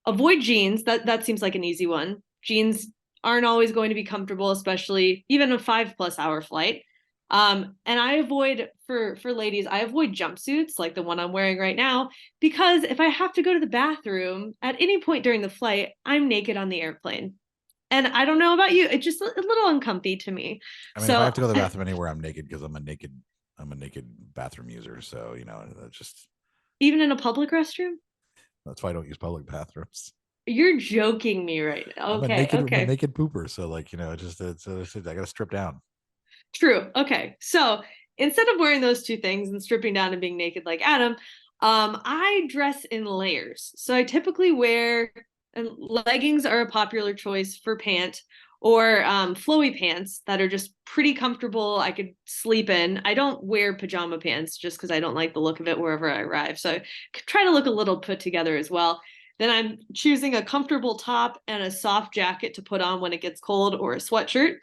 avoid jeans. That seems like an easy one. Jeans aren't always going to be comfortable, especially even a 5+ hour flight. And I avoid, for ladies, I avoid jumpsuits like the one I'm wearing right now, because if I have to go to the bathroom at any point during the flight, I'm naked on the airplane. And I don't know about you, it's just a little uncomfy to me. I mean, if I have to go to the bathroom anywhere, I'm naked, because I'm a naked bathroom user. So, that's just. Even in a public restroom? That's why I don't use public bathrooms. You're joking me right now. Okay. I'm a naked pooper. So I got to strip down. True. Okay. So instead of wearing those two things and stripping down and being naked like Adam, I dress in layers. So I typically wear, and leggings are a popular choice for pant, or flowy pants that are just pretty comfortable. I could sleep in. I don't wear pajama pants just because I don't like the look of it wherever I arrive. So I try to look a little put together as well. Then I'm choosing a comfortable top and a soft jacket to put on when it gets cold, or a sweatshirt.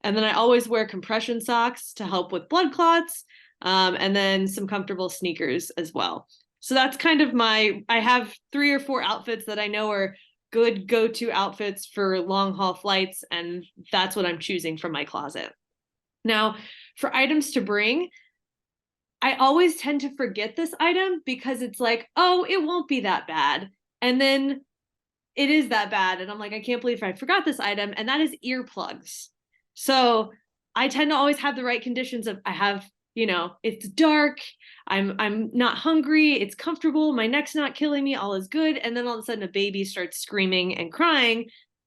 And then I always wear compression socks to help with blood clots, and then some comfortable sneakers as well. So that's kind of I have 3 or 4 outfits that I know are good go-to outfits for long haul flights, and that's what I'm choosing from my closet. Now, for items to bring, I always tend to forget this item because it's like, oh, it won't be that bad. And then it is that bad. And I'm like, I can't believe I forgot this item. And that is earplugs. So I tend to always have the right conditions of I have, it's dark. I'm not hungry. It's comfortable. My neck's not killing me. All is good. And then all of a sudden a baby starts screaming and crying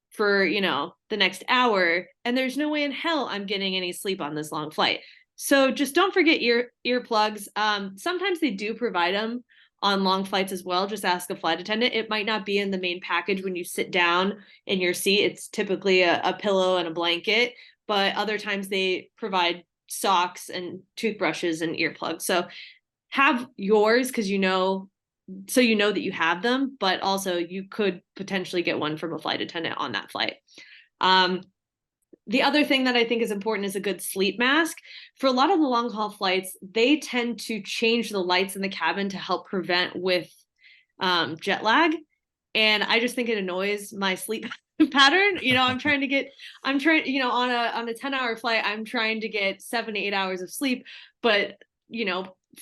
for, the next hour. And there's no way in hell I'm getting any sleep on this long flight. So just don't forget earplugs. Sometimes they do provide them on long flights as well. Just ask a flight attendant. It might not be in the main package when you sit down in your seat. It's typically a pillow and a blanket, but other times they provide socks and toothbrushes and earplugs. So have yours because so you know that you have them, but also you could potentially get one from a flight attendant on that flight. The other thing that I think is important is a good sleep mask. For a lot of the long haul flights, they tend to change the lights in the cabin to help prevent with jet lag. And I just think it annoys my sleep pattern. On a 10-hour flight, I'm trying to get 7 to 8 hours of sleep, but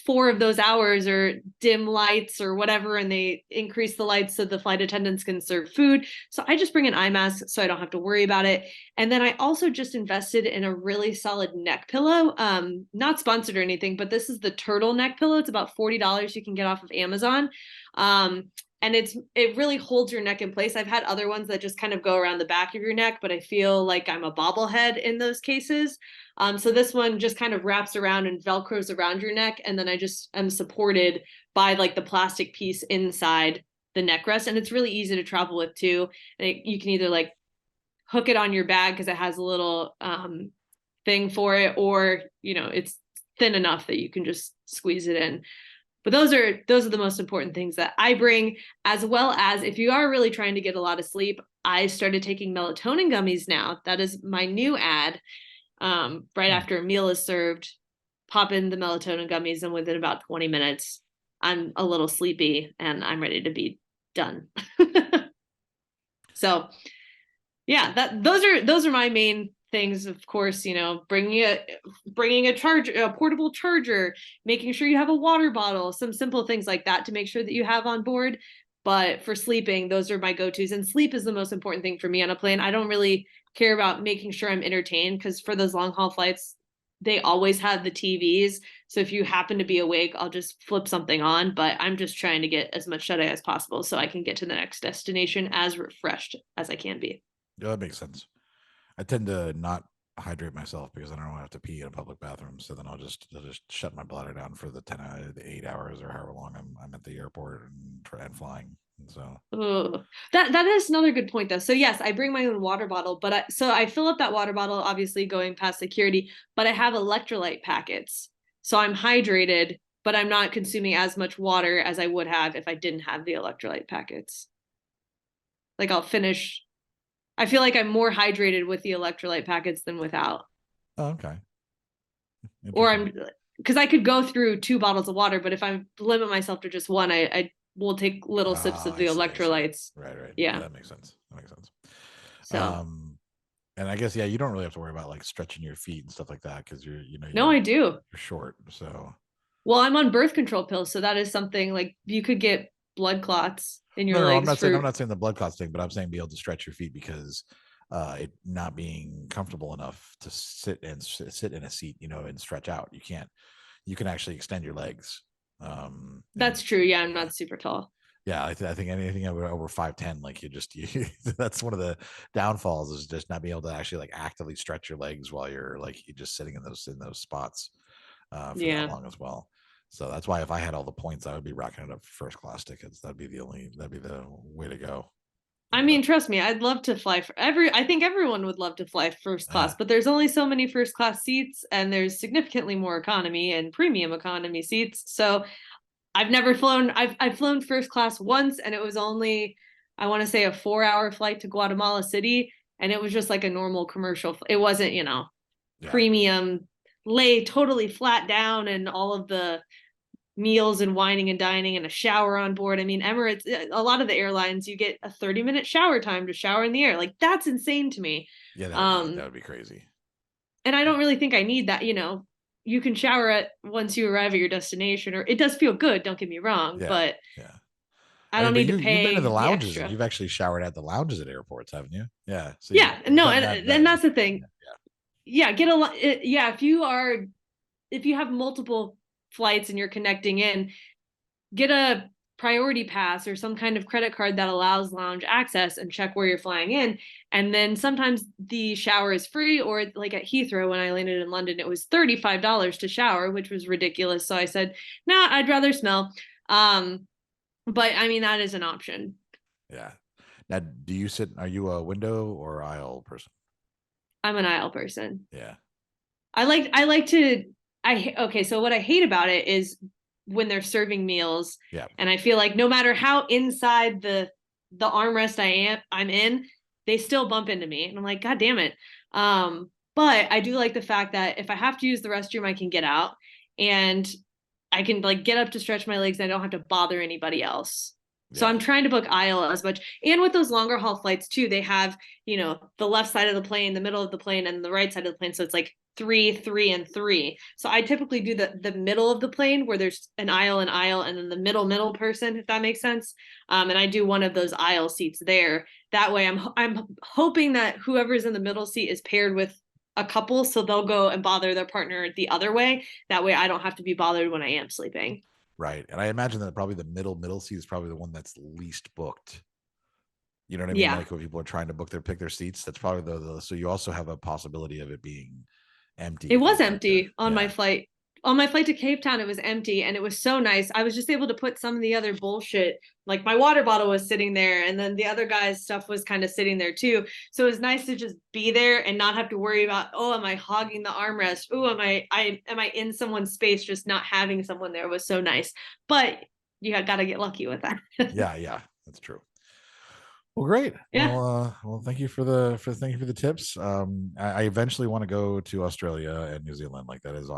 4 of those hours are dim lights or whatever, and they increase the lights so the flight attendants can serve food. So I just bring an eye mask so I don't have to worry about it. And then I also just invested in a really solid neck pillow. Not sponsored or anything, but this is the Turtle neck pillow. It's about $40 you can get off of Amazon. And it really holds your neck in place. I've had other ones that just kind of go around the back of your neck, but I feel like I'm a bobblehead in those cases. So this one just kind of wraps around and Velcros around your neck. And then I just am supported by like the plastic piece inside the neck rest. And it's really easy to travel with too. And you can either like hook it on your bag because it has a little thing for it, or, it's thin enough that you can just squeeze it in. But those are the most important things that I bring, as well as if you are really trying to get a lot of sleep, I started taking melatonin gummies now. That is my new ad. Right after a meal is served, pop in the melatonin gummies, and within about 20 minutes, I'm a little sleepy and I'm ready to be done. So yeah, those are my main things. Of course, bringing a portable charger, making sure you have a water bottle, some simple things like that to make sure that you have on board. But for sleeping, those are my go-tos, and sleep is the most important thing for me on a plane. I don't really care about making sure I'm entertained, because for those long haul flights, they always have the TVs. So if you happen to be awake, I'll just flip something on, but I'm just trying to get as much shut-eye as possible so I can get to the next destination as refreshed as I can be. Yeah, that makes sense. I tend to not hydrate myself because I don't want to have to pee in a public bathroom. So then I'll just shut my bladder down for the 8 hours or however long I'm at the airport and flying. And so that is another good point though. So yes, I bring my own water bottle, but I fill up that water bottle, obviously going past security, but I have electrolyte packets. So I'm hydrated, but I'm not consuming as much water as I would have if I didn't have the electrolyte packets. Like I feel like I'm more hydrated with the electrolyite packets than without. Oh, okay. Or because I could go through 2 bottles of water, but if I limit myself to just one, I will take little sips of the electrolytes. Right. Yeah. That makes sense. So, and I guess, you don't really have to worry about like stretching your feet and stuff like that because no, I do. You're short. So, well, I'm on birth control pills. So that is something like you could get blood clots in your legs. I'm not saying the blood clots thing, but I'm saying be able to stretch your feet because it not being comfortable enough to sit in a seat, and stretch out. You can actually extend your legs. That's true. Yeah, I'm not super tall. Yeah, I think anything over 5'10", like that's one of the downfalls is just not being able to actually like actively stretch your legs while you're just sitting in those spots for that long as well. So that's why if I had all the points, I would be racking it up for first class tickets. That'd be the way to go. I mean, trust me, I'd love to fly I think everyone would love to fly first class, but there's only so many first class seats, and there's significantly more economy and premium economy seats. So I've never flown. I've flown first class once, and it was only, I want to say, a 4-hour flight to Guatemala City, and it was just like a normal commercial. It wasn't, premium, lay totally flat down, and all of the meals and wining and dining and a shower on board. I mean, Emirates, a lot of the airlines, you get a 30-minute shower time to shower in the air. Like, that's insane to me. Yeah, that would be crazy. And I don't really think I need that, you can shower at once you arrive at your destination, or it does feel good. Don't get me wrong, but I don't need to pay. You've been in the lounges extra. and you've actually showered at the lounges at airports, haven't you? Yeah. So yeah. No, and that's the thing. Yeah. If you have multiple flights and you're connecting in, get a priority pass or some kind of credit card that allows lounge access and check where you're flying in. And then sometimes the shower is free, or like at Heathrow, when I landed in London, it was $35 to shower, which was ridiculous. So I said, nah, I'd rather smell. But I mean, that is an option. Yeah. Now, are you a window or aisle person? I'm an aisle person. Yeah. So what I hate about it is when they're serving meals. Yeah. And I feel like no matter how inside the armrest I'm in, they still bump into me. And I'm like, God damn it. But I do like the fact that if I have to use the restroom, I can get out and I can like get up to stretch my legs and I don't have to bother anybody else. Yeah. So I'm trying to book aisle as much. And with those longer haul flights too, they have, the left side of the plane, the middle of the plane, and the right side of the plane. So it's like 3, 3, and 3. So I typically do the middle of the plane where there's an aisle and then the middle person, if that makes sense. And I do one of those aisle seats there. That way I'm hoping that whoever's in the middle seat is paired with a couple, so they'll go and bother their partner the other way. That way I don't have to be bothered when I am sleeping. Right. And I imagine that probably the middle seat is probably the one that's least booked. You know what I mean? Yeah. Like when people are trying to pick their seats, that's probably so you also have a possibility of it being empty. It was empty on my flight. On my flight to Cape Town, it was empty and it was so nice. I was just able to put some of the other bullshit, like my water bottle was sitting there and then the other guy's stuff was kind of sitting there too. So it was nice to just be there and not have to worry about, am I hogging the armrest? Am I in someone's space? Just not having someone there was so nice. But you got to get lucky with that. Yeah, that's true. Well, great. Yeah. Well, thank you for the tips. I eventually want to go to Australia and New Zealand. Like that is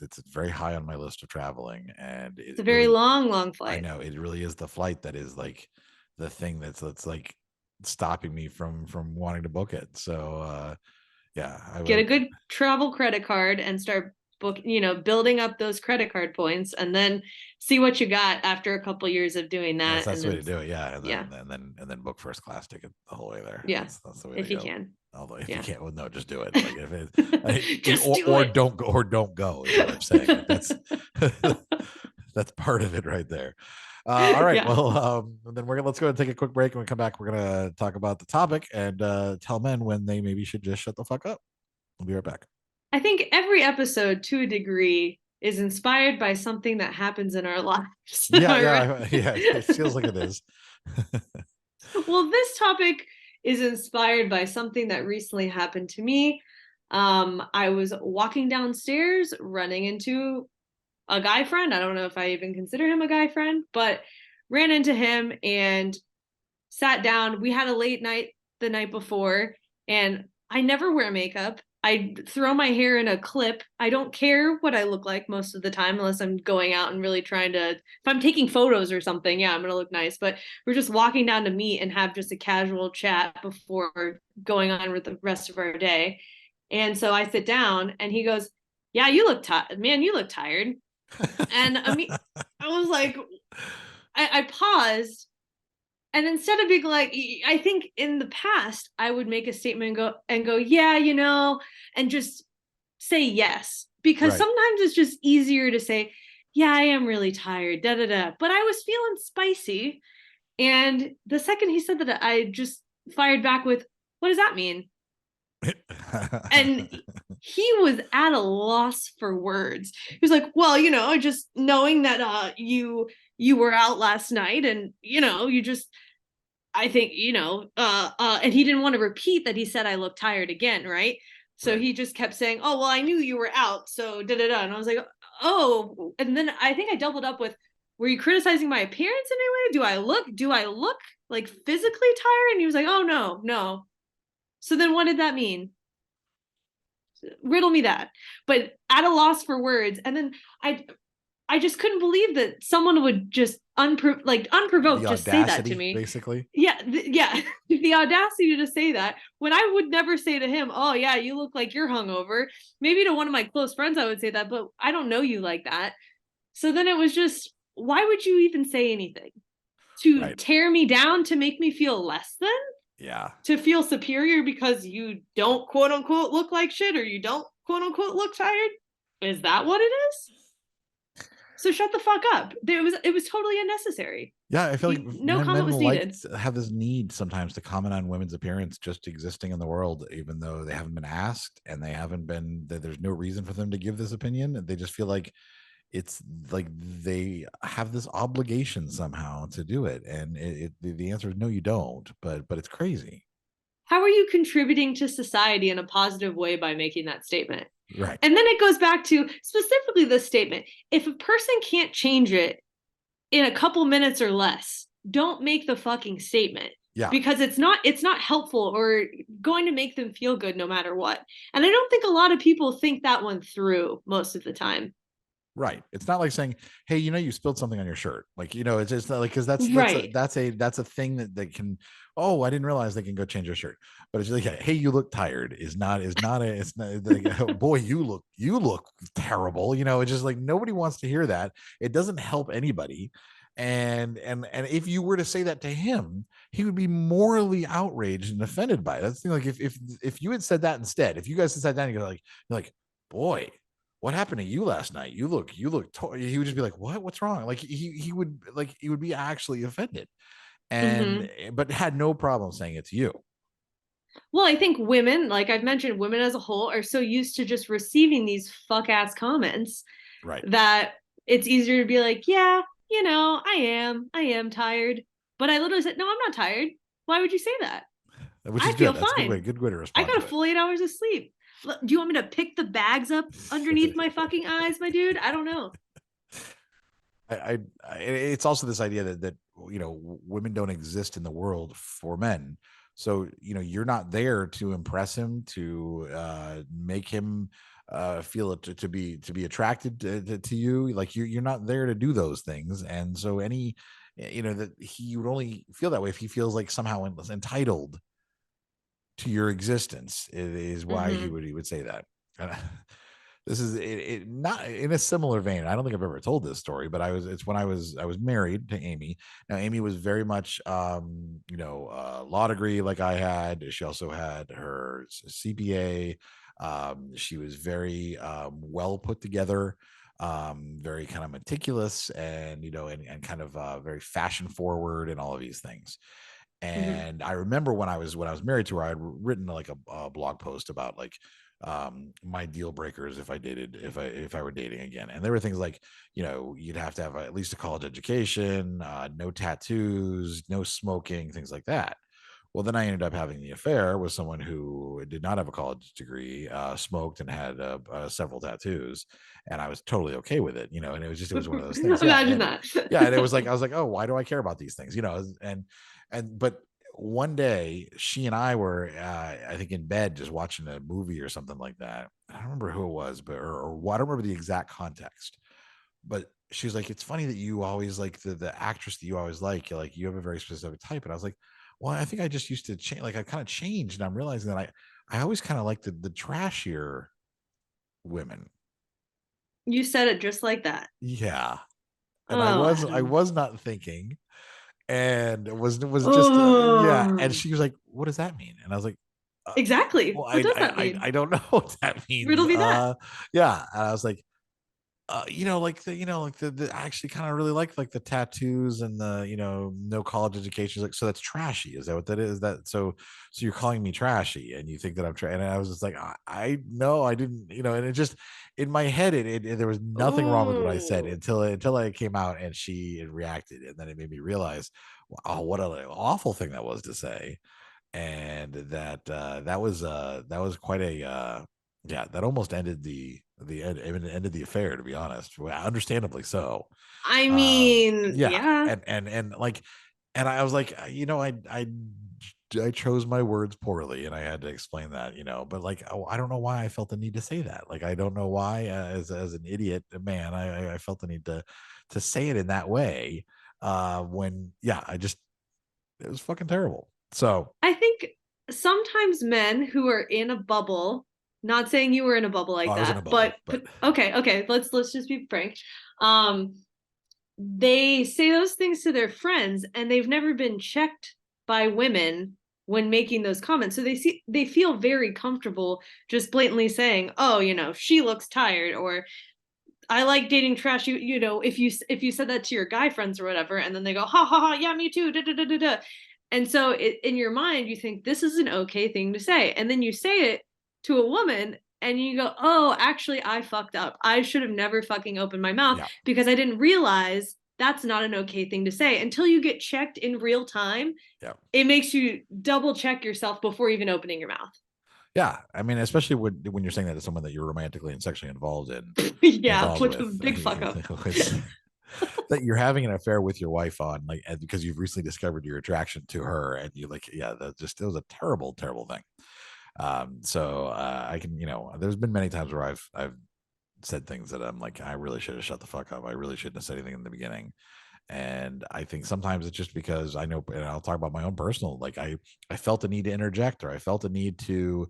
it's very high on my list of traveling, and it's a very long flight. I know it really is the flight that is like the thing that's like stopping me from wanting to book it. So, get a good travel credit card and start building up those credit card points, and then see what you got after a couple years of doing that. That's the way to do it. Yeah. And then book first class ticket the whole way there. Yeah. That's the way if you can. Although if you can't, well, no, just do it. Like if it don't go is what I'm saying. That's part of it right there. All right. Yeah. Well, then let's go and take a quick break. And when we come back, we're going to talk about the topic and tell men when they maybe should just shut the fuck up. We'll be right back. I think every episode, to a degree, is inspired by something that happens in our lives. Yeah, it feels like it is. Well, this topic is inspired by something that recently happened to me. I was walking downstairs, running into a guy friend. I don't know if I even consider him a guy friend, but ran into him and sat down. We had a late night the night before, and I never wear makeup. I throw my hair in a clip. I don't care what I look like most of the time, unless I'm going out and really trying to, if I'm taking photos or something, I'm going to look nice. But we're just walking down to meet and have just a casual chat before going on with the rest of our day. And so I sit down and he goes, yeah, you look tired, man, you look tired. And I mean, I was like, I paused. And instead of being like, I think in the past, I would make a statement and go, yeah, and just say yes. Because sometimes it's just easier to say, yeah, I am really tired, But I was feeling spicy. And the second he said that, I just fired back with, what does that mean? And he was at a loss for words. He was like, well, just knowing that you were out last night and, you just, I think, and he didn't want to repeat that he said I look tired again, right? So he just kept saying, oh, well, I knew you were out, so And I was like, oh, and then I think I doubled up with, were you criticizing my appearance in any way? Do I look like physically tired? And he was like, oh, no. So then what did that mean? Riddle me that. But at a loss for words. And then I just couldn't believe that someone would just unprovoked, The just say that to audacity, me. basically. Yeah, the audacity to say that, when I would never say to him, "Oh yeah, you look like you're hungover." Maybe to one of my close friends I would say that, but I don't know you like that. So then it was just, why would you even say anything? To Right. tear me down, to make me feel less than? Yeah. To feel superior because you don't quote unquote look like shit, or you don't quote unquote look tired? Is that what it is? So shut the fuck up. It was totally unnecessary. Yeah, I feel like No comment was needed. have this need sometimes to comment on women's appearance just existing in the world, even though they haven't been asked and they haven't been. There's no reason for them to give this opinion. They just feel like it's like they have this obligation somehow to do it, and the answer is no, you don't. But it's crazy. How are you contributing to society in a positive way by making that statement? Right. And then it goes back to specifically this statement. If a person can't change it in a couple minutes or less, don't make the fucking statement. Yeah. Because it's not helpful or going to make them feel good no matter what. And I don't think a lot of people think that one through most of the time. Right. It's not like saying, "Hey, you spilled something on your shirt." Like, it's just not like, because that's Right. that's a thing that can. Oh, I didn't realize they can go change their shirt. But it's just like, "Hey, you look tired." Is not it's not like, "Oh, boy, you look terrible." It's just like nobody wants to hear that. It doesn't help anybody. And if you were to say that to him, he would be morally outraged and offended by it. That's the thing. Like if you had said that instead, if you guys had sat down, you're like, "Boy, what happened to you last night? You look he would just be like, what's wrong?" Like he would be actually offended, and but had no problem saying it to you. Well, I think women, like I've mentioned, women as a whole are so used to just receiving these fuck ass comments, Right, that it's easier to be like, yeah, I am tired. But I literally said, no, I'm not tired. Why would you say that? which I is feel good. That's fine. a good way to I respond got a to it. full 8 hours of sleep. Do you want me to pick the bags up underneath my fucking eyes, my dude? I don't know. I it's also this idea that women don't exist in the world for men. So you're not there to impress him, to make him feel it to be attracted to you. Like you're not there to do those things. And so that he would only feel that way if he feels like somehow entitled to your existence. It is why he would say that. This is it not in a similar vein. I don't think I've ever told this story, but it's when I was married to Amy. Now Amy was very much law degree like I had. She also had her CPA. She was very well put together, very kind of meticulous, and and kind of very fashion forward and all of these things. And I remember when I was married to her, I had written like a blog post about like my deal breakers if I were dating again. And there were things like, you'd have to have at least a college education, no tattoos, no smoking, things like that. Well, then I ended up having the affair with someone who did not have a college degree, smoked, and had several tattoos, and I was totally okay with it, and it was one of those things. Imagine that. Yeah, and it was like I was like, oh, why do I care about these things, but one day she and I were, I think, in bed just watching a movie or something like that. I don't remember who it was, but or I don't remember the exact context. But she's like, "It's funny that you always like the actress that you always like. You have a very specific type." And I was like, "Well, I think I just used to change. Like I kind of changed, and I'm realizing that I always kind of like the trashier women." You said it just like that. Yeah, and Oh, I was not thinking, and it was just yeah. And Oh. she was like, "What does that mean?" And I was like, Exactly. "Well, What does that mean? I don't know what that means." Riddle me that. Yeah, and I was like, like the I actually kind of really like the tattoos and the no college education. Like, so that's trashy. Is that what that is? That so you're calling me trashy, and you think that I'm and I was just like, I no, I didn't. And it just in my head, there was nothing wrong with what I said Oh. until I came out and she reacted, and then it made me realize, wow, what an awful thing that was to say, and that was quite a yeah, that almost ended ended the affair, to be honest. Well, understandably so. I mean, Yeah, yeah. and like, and I was like, I chose my words poorly, and I had to explain that, but like, oh, I don't know why I felt the need to say that. Like, I don't know why, as an idiot man, I felt the need to say it in that way. It was fucking terrible. So I think sometimes men who are in a bubble, not saying you were in a bubble like I was in a that, bubble, but okay, let's just be frank. They say those things to their friends and they've never been checked by women when making those comments. So they feel very comfortable just blatantly saying, "Oh, she looks tired," or "I like dating trash." If you said that to your guy friends or whatever, and then they go, "Ha ha ha, yeah, me too." Da, da, da, da, da. And so in your mind, you think this is an okay thing to say, and then you say it to a woman, and you go, "Oh, actually, I fucked up. I should have never fucking opened my mouth because I didn't realize that's not an okay thing to say." Until you get checked in real time, it makes you double check yourself before even opening your mouth. Yeah, I mean, especially when you're saying that to someone that you're romantically and sexually involved in. Which was a big fuck up. That you're having an affair with your wife on, like, because you've recently discovered your attraction to her, and you like, it was a terrible, terrible thing. I can, there's been many times where I've said things that I'm like, I really should have shut the fuck up. I really shouldn't have said anything in the beginning. And I think sometimes it's just because I know, and I'll talk about my own personal, like I felt the need to interject, or I felt the need to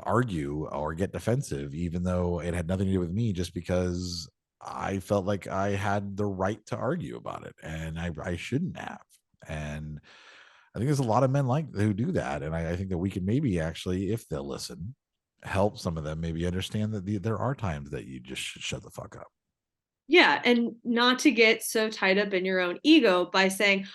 argue or get defensive, even though it had nothing to do with me, just because I felt like I had the right to argue about it, and I shouldn't have. And I think there's a lot of men who do that. And I think that we can maybe actually, if they'll listen, help some of them maybe understand that there are times that you just should shut the fuck up. Yeah, and not to get so tied up in your own ego by saying,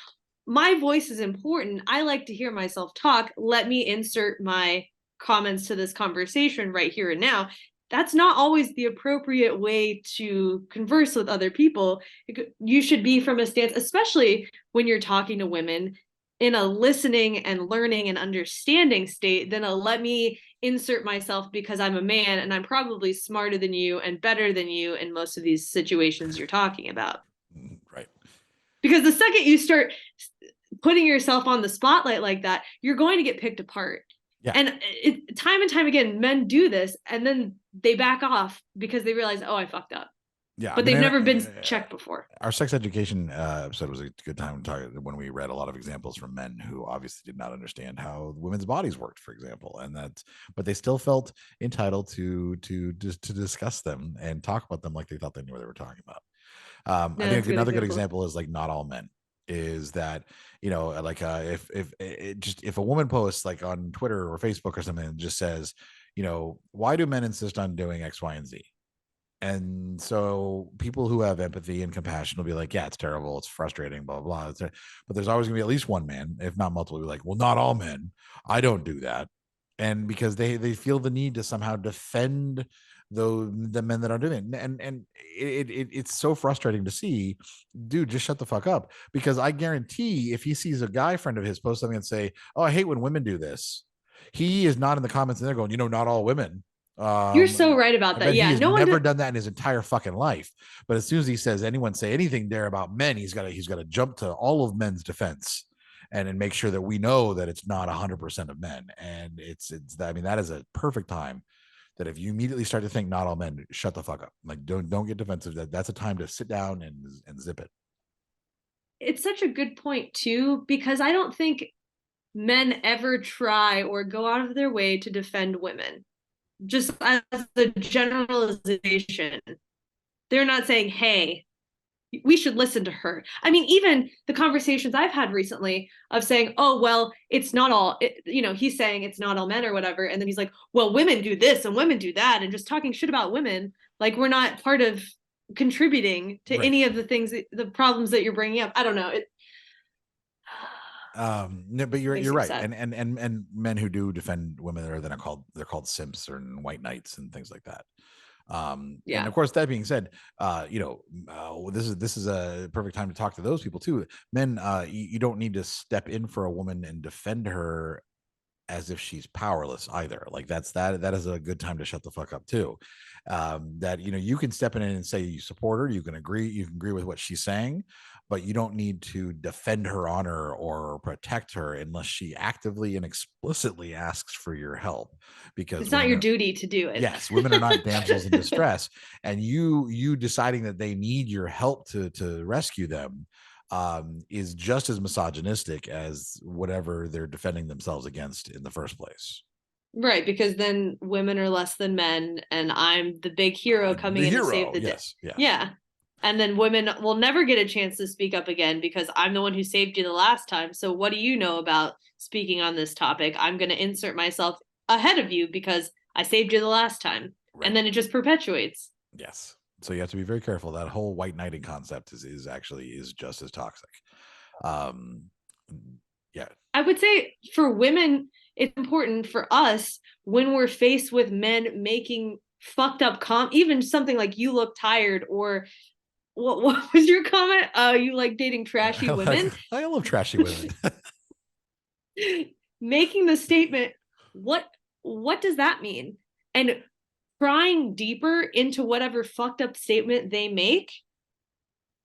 my voice is important. I like to hear myself talk. Let me insert my comments to this conversation right here and now. That's not always the appropriate way to converse with other people. You should be from a stance, especially when you're talking to women, in a listening and learning and understanding state than a let me insert myself because I'm a man and I'm probably smarter than you and better than you in most of these situations you're talking about. Right. Because the second you start putting yourself on the spotlight like that, you're going to get picked apart. Yeah. And time and time again, men do this and then they back off because they realize, oh, I fucked up. Yeah, but they've never been checked before. Our sex education episode was a good time to talk when we read a lot of examples from men who obviously did not understand how women's bodies worked, for example, and but they still felt entitled to discuss them and talk about them like they thought they knew what they were talking about. I think another good example is like not all men. Is that if a woman posts like on Twitter or Facebook or something and just says, why do men insist on doing X, Y, and Z? And so people who have empathy and compassion will be like, yeah, it's terrible. It's frustrating, blah, blah, blah. But there's always gonna be at least one man, if not multiple, be like, well, not all men. I don't do that. And because they feel the need to somehow defend the men that are doing it. And it's so frustrating to see, dude, just shut the fuck up. Because I guarantee if he sees a guy friend of his post something and say, oh, I hate when women do this, he is not in the comments and they're going, not all women. You're so right about that. Yeah, he's never done that in his entire fucking life. But as soon as he says anyone say anything there about men, he's got to jump to all of men's defense and make sure that we know that it's not 100% of men. And that is a perfect time that if you immediately start to think not all men, shut the fuck up. Like don't get defensive. That's a time to sit down and zip it. It's such a good point too, because I don't think men ever try or go out of their way to defend women. Just as a generalization, they're not saying, hey, we should listen to her. I mean, even the conversations I've had recently of saying, oh, well, it's not all, he's saying it's not all men or whatever. And then he's like, well, women do this and women do that. And just talking shit about women. Like we're not part of contributing to any of the things, the problems that you're bringing up. I don't know. No, but you're right. And men who do defend women they're called simps or white knights and things like that. And of course, that being said, this is a perfect time to talk to those people too. Men, you don't need to step in for a woman and defend her as if she's powerless either. Like that is a good time to shut the fuck up too. That you can step in and say you support her, you can agree with what she's saying, but you don't need to defend her honor or protect her unless she actively and explicitly asks for your help, because it's not your duty to do it. Yes, women are not damsels in distress, and you deciding that they need your help to rescue them is just as misogynistic as whatever they're defending themselves against in the first place. Right, because then women are less than men, and I'm the big hero coming in to save the day. Yes. Yeah. And then women will never get a chance to speak up again because I'm the one who saved you the last time. So what do you know about speaking on this topic? I'm going to insert myself ahead of you because I saved you the last time. Right. And then it just perpetuates. Yes. So you have to be very careful. That whole white knighting concept is just as toxic. Yeah. I would say for women, it's important for us when we're faced with men making fucked up even something like "you look tired" or what was your comment? You like dating trashy women? I love trashy women. Making the statement, what does that mean? And prying deeper into whatever fucked up statement they make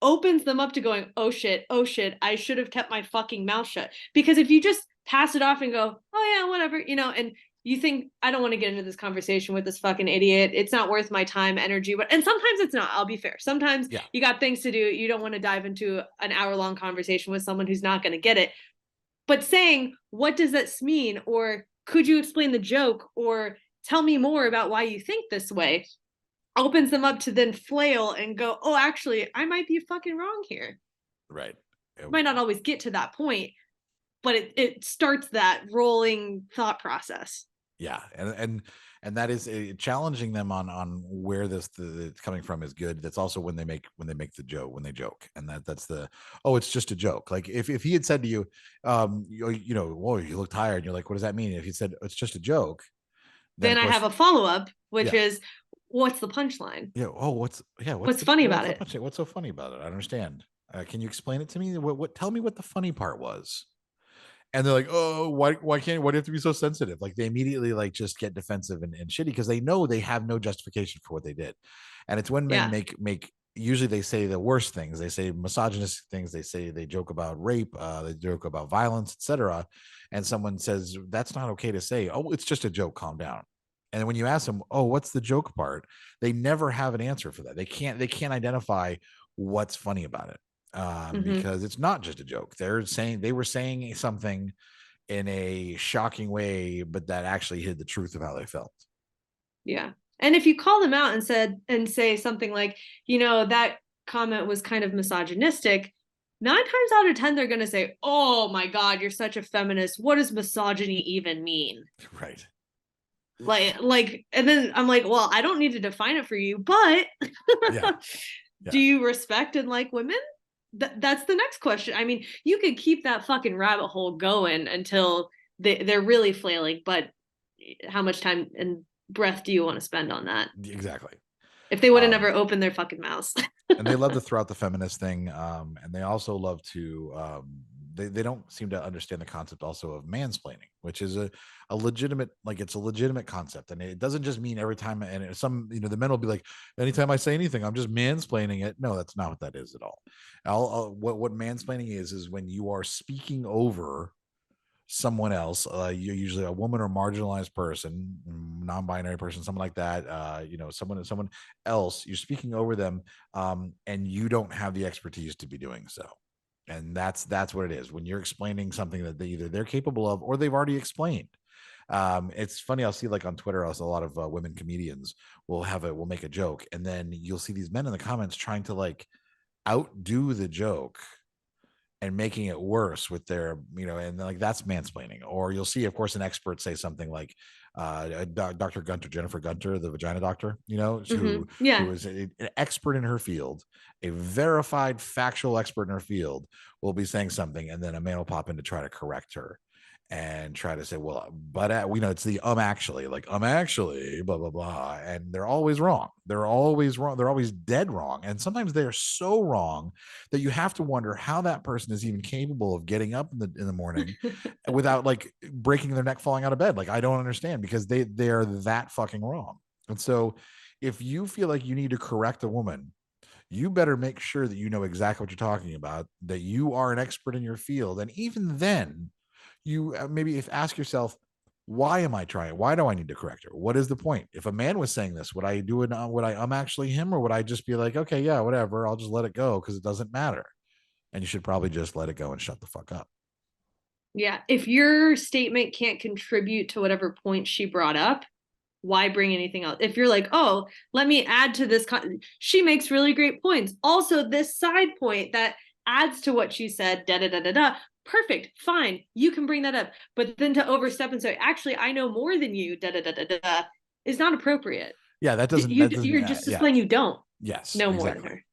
opens them up to going, oh shit, I should have kept my fucking mouth shut. Because if you just pass it off and go, oh yeah, whatever, and you think, I don't want to get into this conversation with this fucking idiot. It's not worth my time, energy. And sometimes it's not, I'll be fair. Sometimes you got things to do. You don't want to dive into an hour-long conversation with someone who's not going to get it. But saying, what does this mean? Or could you explain the joke? Or tell me more about why you think this way, opens them up to then flail and go, oh, actually, I might be fucking wrong here. Right. It might not always get to that point, but it starts that rolling thought process. Yeah. And that is challenging them on where it's coming from is good. That's also when they make the joke, when they joke. And that's it's just a joke. Like if he had said to you, whoa, you look tired. And you're like, what does that mean? If he said it's just a joke, then I have a follow-up, which is, what's the punchline? Yeah. Oh, what's funny about it? What's so funny about it? I don't understand. Can you explain it to me? Tell me what the funny part was. And they're like, oh, why do you have to be so sensitive? Like they immediately like just get defensive and shitty because they know they have no justification for what they did. And it's when men make usually they say the worst things. They say misogynistic things. They joke about rape. They joke about violence, etc. And someone says, that's not okay to say. Oh, it's just a joke. Calm down. And when you ask them, oh, what's the joke part? They never have an answer for that. They can't identify what's funny about it. Because it's not just a joke. They were saying something in a shocking way, but that actually hid the truth of how they felt. Yeah. And if you call them out and say something like, that comment was kind of misogynistic, 9 times out of 10, they're going to say, oh my God, you're such a feminist. What does misogyny even mean? Right. Like, and then I'm like, well, I don't need to define it for you, but do you respect and like women? That's the next question. I mean, you could keep that fucking rabbit hole going until they're really flailing, but how much time and breath do you want to spend on that? Exactly. If they would have never opened their fucking mouths. And they love to throw out the feminist thing. And they also love to, they don't seem to understand the concept also of mansplaining, which is a legitimate, it's a legitimate concept. And it doesn't just mean every time, and the men will be like, anytime I say anything, I'm just mansplaining it. No, that's not what that is at all. What mansplaining is when you are speaking over someone else, you're usually a woman or marginalized person, non-binary person, someone like that, someone else, you're speaking over them, and you don't have the expertise to be doing so. And that's what it is when you're explaining something that either they're capable of or they've already explained. It's funny. I'll see on Twitter, a lot of women comedians will make a joke, and then you'll see these men in the comments trying to outdo the joke and making it worse with their, and that's mansplaining. Or you'll see, of course, an expert say something like Dr. Gunter, Jennifer Gunter, the vagina doctor, who is an expert in her field, a verified factual expert in her field, will be saying something, and then a man will pop in to try to correct her and try to say, well, but we know it's the actually, blah blah blah, and they're always wrong. They're always wrong. They're always dead wrong, and sometimes they're so wrong that you have to wonder how that person is even capable of getting up in the morning without breaking their neck, falling out of bed. I don't understand, because they're that fucking wrong. And so, if you feel like you need to correct a woman, you better make sure that you know exactly what you're talking about, that you are an expert in your field, and even then, you maybe ask yourself, why am I trying? Why do I need to correct her? What is the point? If a man was saying this, would I do it? Would I actually him, or would I just be like, okay, yeah, whatever, I'll just let it go because it doesn't matter? and you should probably just let it go and shut the fuck up. Yeah. If your statement can't contribute to whatever point she brought up, why bring anything else? If you're like, oh, let me add to this. She makes really great points. Also, this side point that adds to what she said, da da da da da. Perfect. Fine. You can bring that up. But then to overstep and say, actually, I know more than you, da da da da da, is not appropriate. Yeah, that doesn't. You're just displaying you don't. Yes. Know exactly. more than her.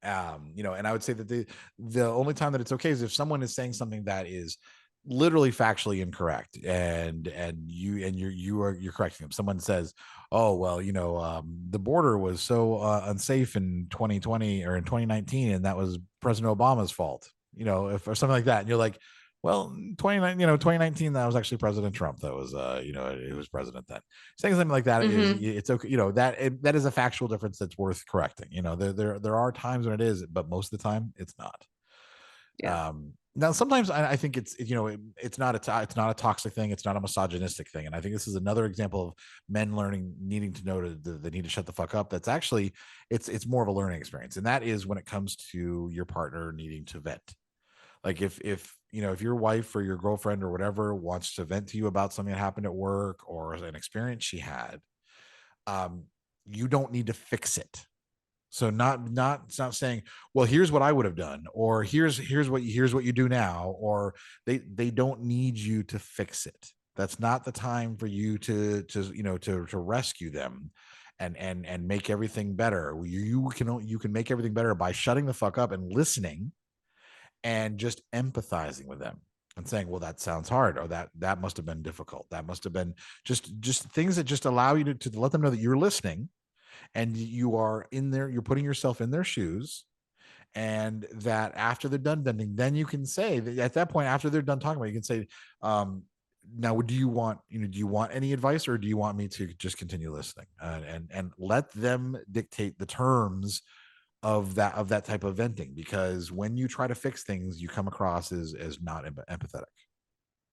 And I would say that the only time that it's okay is if someone is saying something that is literally factually incorrect, and you're correcting them. Someone says, oh, well, the border was so unsafe in 2020 or in 2019, and that was President Obama's fault, or something like that. And you're like, well, 2019, that was actually President Trump. That was, it was president then. Saying something like that is, it's okay. That is a factual difference that's worth correcting. There are times when it is, but most of the time it's not. Yeah. Now, sometimes I think it's not a toxic thing. It's not a misogynistic thing. And I think this is another example of men needing to know they need to shut the fuck up. That's actually, it's more of a learning experience. And that is when it comes to your partner needing to vent. Like if your wife or your girlfriend or whatever wants to vent to you about something that happened at work or an experience she had, you don't need to fix it. So not saying, well, here's what I would have done, or here's what you do now, or they don't need you to fix it. That's not the time for you to rescue them and make everything better. You can make everything better by shutting the fuck up and listening and just empathizing with them and saying, well, that sounds hard, or that must have been difficult. That must have been just things that just allow you to let them know that you're listening. And you are in there, you're putting yourself in their shoes, and that after they're done venting, then you can say that at that point, after they're done talking about it, you can say, now, do you want any advice, or do you want me to just continue listening? And let them dictate the terms of that type of venting, because when you try to fix things, you come across as not empathetic.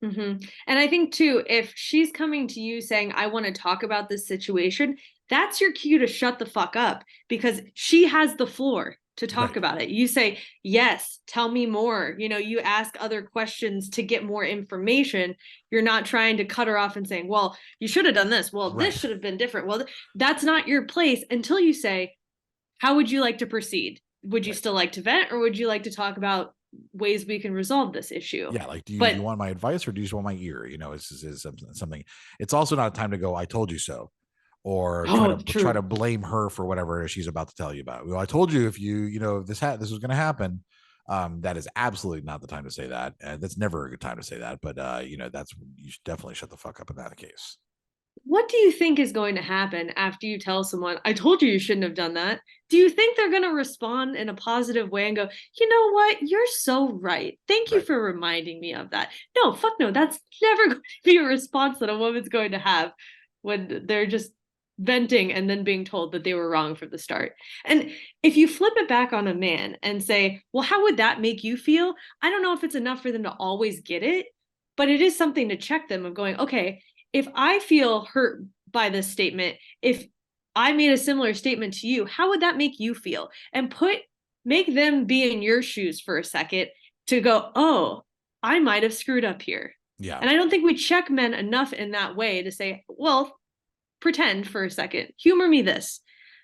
Mm-hmm. And I think too, if she's coming to you saying, I want to talk about this situation, that's your cue to shut the fuck up, because she has the floor to talk about it. You say, yes, tell me more. You ask other questions to get more information. You're not trying to cut her off and saying, well, you should have done this. Well, this should have been different. Well, that's not your place until you say, how would you like to proceed? Would you still like to vent, or would you like to talk about ways we can resolve this issue? Yeah, like, do you want my advice, or do you just want my ear? This is something. It's also not a time to go, I told you so, or try to blame her for whatever she's about to tell you about. Well, I told you if this was going to happen. That is absolutely not the time to say that. That's never a good time to say that. But you should definitely shut the fuck up in that case. What do you think is going to happen after you tell someone, I told you shouldn't have done that? Do you think they're going to respond in a positive way and go, you know what? You're so right. Thank you for reminding me of that. No, fuck no. That's never going to be a response that a woman's going to have when they're just venting and then being told that they were wrong from the start. And if you flip it back on a man and say, well, how would that make you feel? I don't know if it's enough for them to always get it, but it is something to check them of going, okay, if I feel hurt by this statement, if I made a similar statement to you, how would that make you feel? And make them be in your shoes for a second to go, oh, I might have screwed up here. Yeah. And I don't think we check men enough in that way to say, well, pretend for a second, humor me this.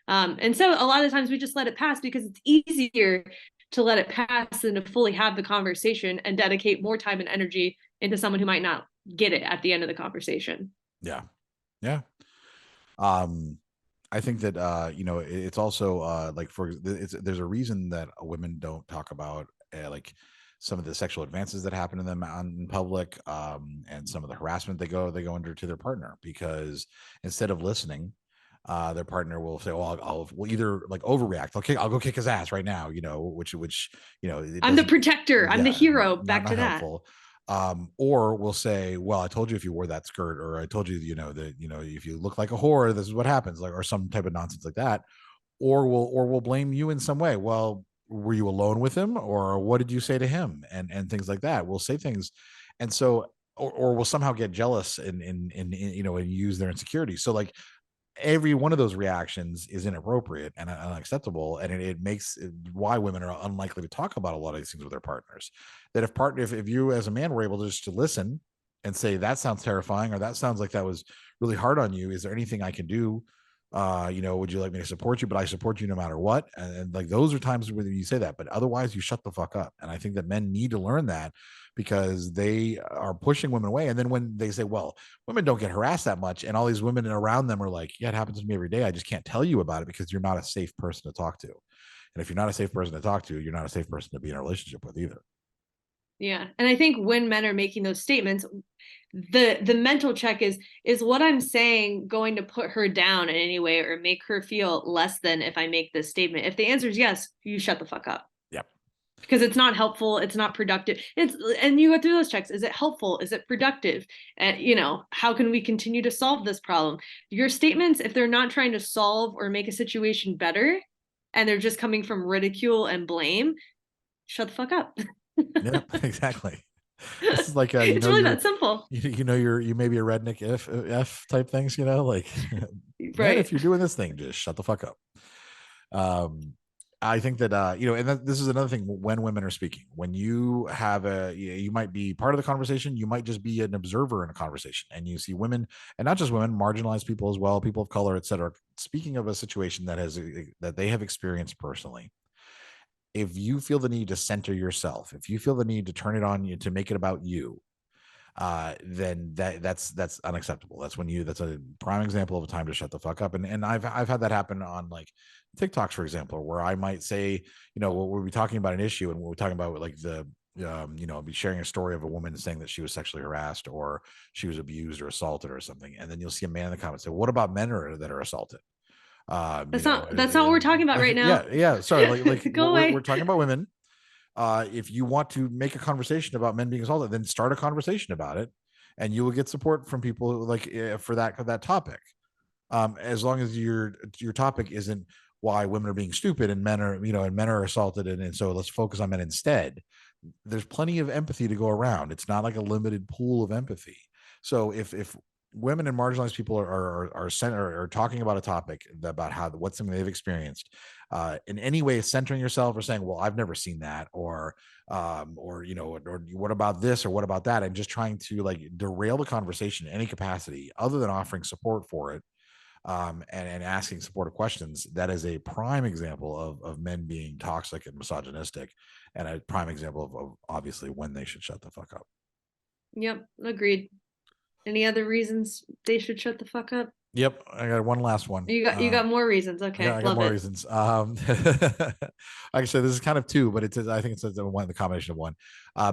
And so a lot of times we just let it pass, because it's easier to let it pass than to fully have the conversation and dedicate more time and energy into someone who might not get it at the end of the conversation. Yeah. I think that it's also there's a reason that women don't talk about like some of the sexual advances that happen to them in public, and some of the harassment they go under to their partner, because instead of listening, their partner will say, well, I'll either like overreact. Okay, I'll go kick his ass right now, which I'm the protector. I'm the hero. Back to that. Helpful. Or we'll say, well, I told you if you wore that skirt, or I told you, that, if you look like a whore, this is what happens, like, or some type of nonsense like that. Or we'll blame you in some way. Well, were you alone with him, or what did you say to him? And things like that. We'll say things. And so, or we'll somehow get jealous and use their insecurity. So like, every one of those reactions is inappropriate and unacceptable, and it makes why women are unlikely to talk about a lot of these things with their partners. That if you as a man were able just to listen and say, that sounds terrifying, or that sounds like that was really hard on you, is there anything I can do? Would you like me to support you? But I support you no matter what. And like, those are times where you say that, but otherwise you shut the fuck up. And I think that men need to learn that, because they are pushing women away. And then when they say, well, women don't get harassed that much, and all these women around them are like, yeah, it happens to me every day, I just can't tell you about it because you're not a safe person to talk to. And if you're not a safe person to talk to, you're not a safe person to be in a relationship with either. Yeah. And I think when men are making those statements, the mental check is what I'm saying going to put her down in any way or make her feel less than if I make this statement? If the answer is yes, you shut the fuck up. Yep. Because it's not helpful, it's not productive. And you go through those checks. Is it helpful? Is it productive? And how can we continue to solve this problem? Your statements, if they're not trying to solve or make a situation better, and they're just coming from ridicule and blame, shut the fuck up. Yeah, exactly. This is like it's really that simple. You may be a redneck if type things, like right. If you're doing this thing, just shut the fuck up. I think that this is another thing when women are speaking. When you have you might be part of the conversation, you might just be an observer in a conversation, and you see women, and not just women, marginalized people as well, people of color, etc., speaking of a situation that they have experienced personally. If you feel the need to center yourself, if you feel the need to turn it on you, to make it about you, then that's unacceptable. That's a prime example of a time to shut the fuck up. And I've had that happen on like TikToks, for example, where I might say, we'll be talking about an issue, and we're talking about like be sharing a story of a woman saying that she was sexually harassed or she was abused or assaulted or something. And then you'll see a man in the comments say, what about men that are assaulted? That's not what we're talking about right now. Yeah. Sorry. Like Go away. We're talking about women. If you want to make a conversation about men being assaulted, then start a conversation about it, and you will get support from people for that topic. As long as your topic isn't why women are being stupid and men are assaulted, and so let's focus on men instead. There's plenty of empathy to go around. It's not like a limited pool of empathy. So if women and marginalized people are talking about a topic about what's something they've experienced, in any way centering yourself or saying, well, I've never seen that, or what about this or what about that, and just trying to like derail the conversation in any capacity other than offering support for it, and asking supportive questions, that is a prime example of men being toxic and misogynistic, and a prime example of obviously when they should shut the fuck up. Yep, agreed. Any other reasons they should shut the fuck up? Yep, I got one last one. You got more reasons. Okay, yeah, I got more reasons. Like I said, this is kind of two, but I think it's the combination of one.